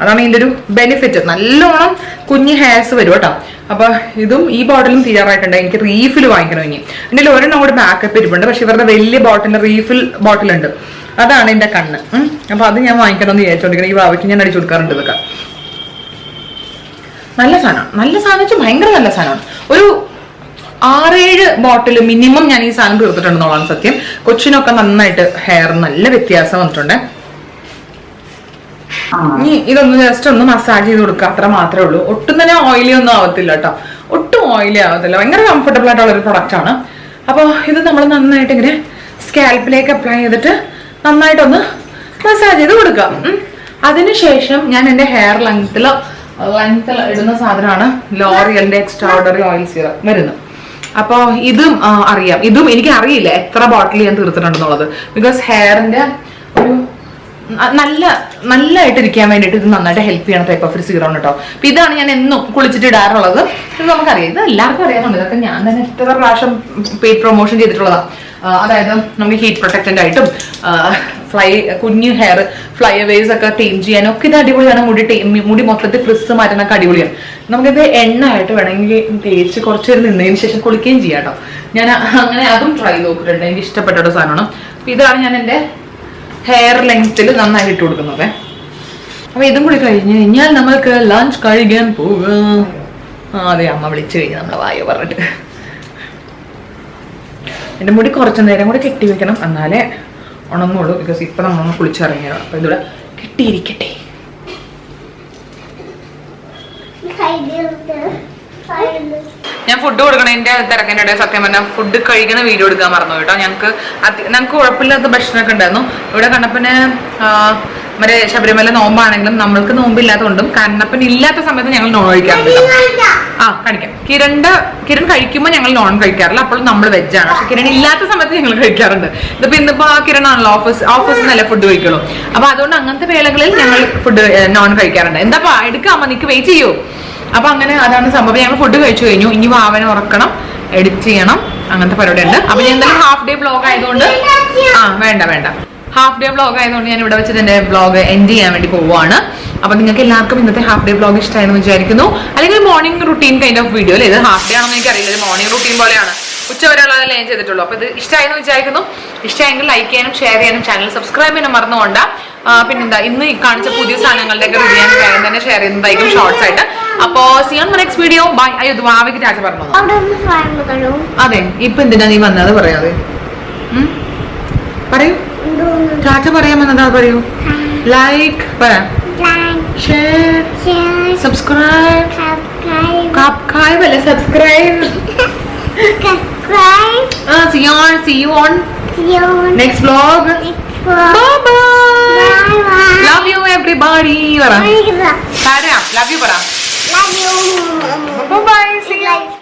അതാണ് ഇതിന്റെ ഒരു ബെനിഫിറ്റ്. നല്ലോണം കുഞ്ഞ് ഹെയർസ് വരും കേട്ടോ. അപ്പൊ ഇതും ഈ ബോട്ടിലും തീരാറായിട്ടുണ്ട്. എനിക്ക് റീഫിൽ വാങ്ങിക്കണം. ഇനി എൻ്റെ ഒരെണ്ണം കൂടെ ബാക്കപ്പ് ഇരിപ്പുണ്ട്. പക്ഷെ ഇവരുടെ വലിയ ബോട്ടിലിന്റെ റീഫിൽ ബോട്ടിലുണ്ട്, അതാണ് എന്റെ കണ്ണ്. അപ്പൊ അത് ഞാൻ വാങ്ങിക്കണമെന്ന് വിചാരിച്ചോണ്ടിരിക്കണം. ഈ ഭാവിക്ക് ഞാൻ അടിച്ചു കൊടുക്കാറുണ്ട്. ഇതൊക്കെ നല്ല സാധനം വെച്ചാൽ ഭയങ്കര നല്ല സാധനമാണ്. ഒരു 6-7 ബോട്ടിൽ മിനിമം ഞാൻ ഈ സാധനം തീർത്തിട്ടുണ്ടെന്നുള്ളതാണ് സത്യം. കൊച്ചിനൊക്കെ നന്നായിട്ട് ഹെയർ നല്ല വ്യത്യാസം വന്നിട്ടുണ്ട്. ഇനി ഇതൊന്ന് ജസ്റ്റ് ഒന്ന് മസാജ് ചെയ്ത് കൊടുക്കുക, അത്ര മാത്രമേ ഉള്ളൂ. ഒട്ടും തന്നെ ഓയിലി ഒന്നും ആവത്തില്ല കേട്ടോ, ഒട്ടും ഓയിലി ആവത്തില്ല. ഭയങ്കര കംഫർട്ടബിൾ ആയിട്ടുള്ള ഒരു പ്രൊഡക്റ്റ് ആണ്. അപ്പോൾ ഇത് നമ്മൾ നന്നായിട്ട് ഇങ്ങനെ സ്കാൽപ്പിലേക്ക് അപ്ലൈ ചെയ്തിട്ട് നന്നായിട്ടൊന്ന് മസാജ് ചെയ്ത് കൊടുക്കുക. അതിനുശേഷം ഞാൻ എൻ്റെ ഹെയർ ലെങ്ത്തിൽ ഇടുന്ന സാധനമാണ് ലോറിയലിന്റെ എക്സ്ട്രാordinary ഓയിൽ സീറം വരുന്നത്. അപ്പോൾ ഇതും അറിയാം, ഇതും എനിക്ക് അറിയില്ല എത്ര ബോട്ടിൽ ഞാൻ തീർത്തിട്ടുണ്ടെന്നുള്ളത്. ബിക്കോസ് ഹെയറിന്റെ ഒരു നല്ലതായിട്ടിരിക്കാൻ വേണ്ടിയിട്ട് ഇത് നന്നായിട്ട് ഹെൽപ്പ് ചെയ്യണം ടൈപ്പ് ഓഫ് ഒരു സീറം കേട്ടോ. അപ്പൊ ഇതാണ് ഞാൻ എന്നും കുളിച്ചിട്ട് ഇടാറുള്ളത്. ഇത് നമുക്കറിയാം, ഇത് എല്ലാവർക്കും അറിയാറുണ്ട്. ഇതൊക്കെ ഞാൻ തന്നെ എത്ര പ്രാവശ്യം പെയ്ഡ് പ്രൊമോഷൻ ചെയ്തിട്ടുള്ളതാണ്. അതായത് നമുക്ക് ഹീറ്റ് പ്രൊട്ടക്റ്റന്റ് ആയിട്ടും കുഞ്ഞു ഹെയർ ഫ്ലൈ അവേസ് ഒക്കെ ടീം ചെയ്യാനും ഒക്കെ ഇത് അടിപൊളിയാണ്. മുടി മൊത്തത്തിൽ ഫ്രിസ് മാറ്റാനൊക്കെ അടിപൊളിയാണ്. നമുക്കിത് എണ്ണ ആയിട്ട് വേണമെങ്കിൽ തേച്ച് കുറച്ച് നേരം നിന്നതിന് ശേഷം കുളിക്കുകയും ചെയ്യാം കേട്ടോ. ഞാൻ അങ്ങനെ അതും ട്രൈ നോക്കിയിട്ടുണ്ട്, എനിക്ക് ഇഷ്ടപ്പെട്ട ഒരു സാധനമാണ്. അപ്പൊ ഇതാണ് ഞാൻ എൻ്റെ ഹെയർ ലെങ്ത്തിൽ നന്നായി ഇട്ട് കൊടുക്കുന്നത്. അപ്പൊ ഇതും കൂടി കഴിഞ്ഞ് കഴിഞ്ഞാൽ നമ്മൾക്ക് ലഞ്ച് കഴിക്കാൻ പോകാം. അതെ, അമ്മ വിളിച്ചു കഴിഞ്ഞ് നമ്മളെ വായ പറഞ്ഞിട്ട്. എൻ്റെ മുടി കുറച്ച് നേരം കൂടെ കെട്ടി വെക്കണം, എന്നാലേ ഉണങ്ങുള്ളൂ. ബിക്കോസ് ഇപ്പൊ നമ്മളൊന്ന് കുളിച്ചിറങ്ങിയാണ്. അപ്പൊ ഇതിവിടെ കെട്ടിയിരിക്കട്ടെ. ഞാൻ ഫുഡ് കൊടുക്കണതിന്റെ തിരക്കിൻ്റെ ഇടയിൽ സത്യം പറഞ്ഞാൽ ഫുഡ് കഴിക്കുന്ന വീഡിയോ എടുക്കാൻ മറന്നു കേട്ടോ. ഞങ്ങൾക്ക് കുഴപ്പമില്ലാത്ത ഭക്ഷണമൊക്കെ ഉണ്ടായിരുന്നു. ഇവിടെ കണ്ണപ്പന് മറ്റേ ശബരിമല നോമ്പാണെങ്കിലും നമ്മൾക്ക് നോമ്പില്ലാത്തതുകൊണ്ടും കണ്ണപ്പൻ ഇല്ലാത്ത സമയത്ത് ഞങ്ങൾ നോൺ കഴിക്കാറില്ല. കാണിക്കാം. കിരൺ കഴിക്കുമ്പോൾ ഞങ്ങൾ നോൺ കഴിക്കാറില്ല, അപ്പോൾ നമ്മൾ വെജാണ്. പക്ഷെ കിരൺ ഇല്ലാത്ത സമയത്ത് ഞങ്ങൾ കഴിക്കാറുണ്ട്. ഇന്നിപ്പോ ആ കിരൺ ആണല്ലോ ഓഫീസിൽ നിന്നല്ലേ ഫുഡ് കഴിക്കുള്ളൂ. അപ്പൊ അതുകൊണ്ട് അങ്ങനത്തെ വേളകളിൽ ഞങ്ങൾ ഫുഡ് നോൺ കഴിക്കാറുണ്ട്. എന്താ എടുക്കാമോ, നിനക്ക് വെയിറ്റ് ചെയ്യൂ. അപ്പൊ അങ്ങനെ അതാണ് സംഭവം. ഞങ്ങൾ ഫുഡ് കഴിച്ചു കഴിഞ്ഞു. ഇനി വാവനെ ഉറക്കണം, എഡിറ്റ് ചെയ്യണം, അങ്ങനത്തെ പരിപാടി ഉണ്ട്. അപ്പൊ ഞാൻ എന്തായാലും ഹാഫ് ഡേ വ്ലോഗ് ആയതുകൊണ്ട് വേണ്ട ഹാഫ് ഡേ വ്ലോഗ് ആയതുകൊണ്ട് ഞാൻ ഇവിടെ വെച്ചിട്ട് എന്റെ വ്ലോഗ് എൻഡ് ചെയ്യാൻ വേണ്ടി പോവുകയാണ്. അപ്പൊ നിങ്ങൾക്ക് എല്ലാവർക്കും ഇന്നത്തെ ഹാഫ് ഡേ വ്ലോഗ് ഇഷ്ടമായെന്ന് വിചാരിക്കുന്നു. അല്ലെങ്കിൽ morning routine kind of video അല്ലേ. ഇത് ഹാഫ് ഡേ ആണെന്ന് എനിക്ക് അറിയില്ല, ഇത് മോർണിംഗ് റുട്ടീൻ പോലെയാണ്. ഉച്ചവരെയുള്ളതല്ലേ ഞാൻ ചെയ്തിട്ടുള്ളൂ. അപ്പൊ ഇത് ഇഷ്ടമായെന്ന് വിചാരിക്കുന്നു. ഇഷ്ടമായെങ്കിൽ ലൈക്ക് ചെയ്യാനും ഷെയർ ചെയ്യാനും ചാനൽ സബ്സ്ക്രൈബ് ചെയ്യാനും മറന്നുകൊണ്ട. പിന്നെന്താ, ഇന്ന് കാണിച്ച പുതിയ സാധനങ്ങളുടെയൊക്കെ റിവ്യൂ ഞാൻ വേഗം തന്നെ ഷെയർ ചെയ്യുന്നതായിരിക്കും ഷോർട്സ് ആയിട്ട്. അപ്പോ see on next video. Bye. അയ്യോ, വാവയ്ക്ക് ടാറ്റ പറഞ്ഞു. അതെ, ഇപ്പൊ എന്തിനാ നീ വന്നത് പറയാതെ? പറയൂ, ടാറ്റ പറയാമെന്നതാ. പറയൂ. ലൈക്ക് പറ, ഷെയർ, സബ്സ്ക്രൈബ്. അല്ലേ subscribe. See you on next vlog. Bye bye. Love you everybody. Love you. Bye bye. See you.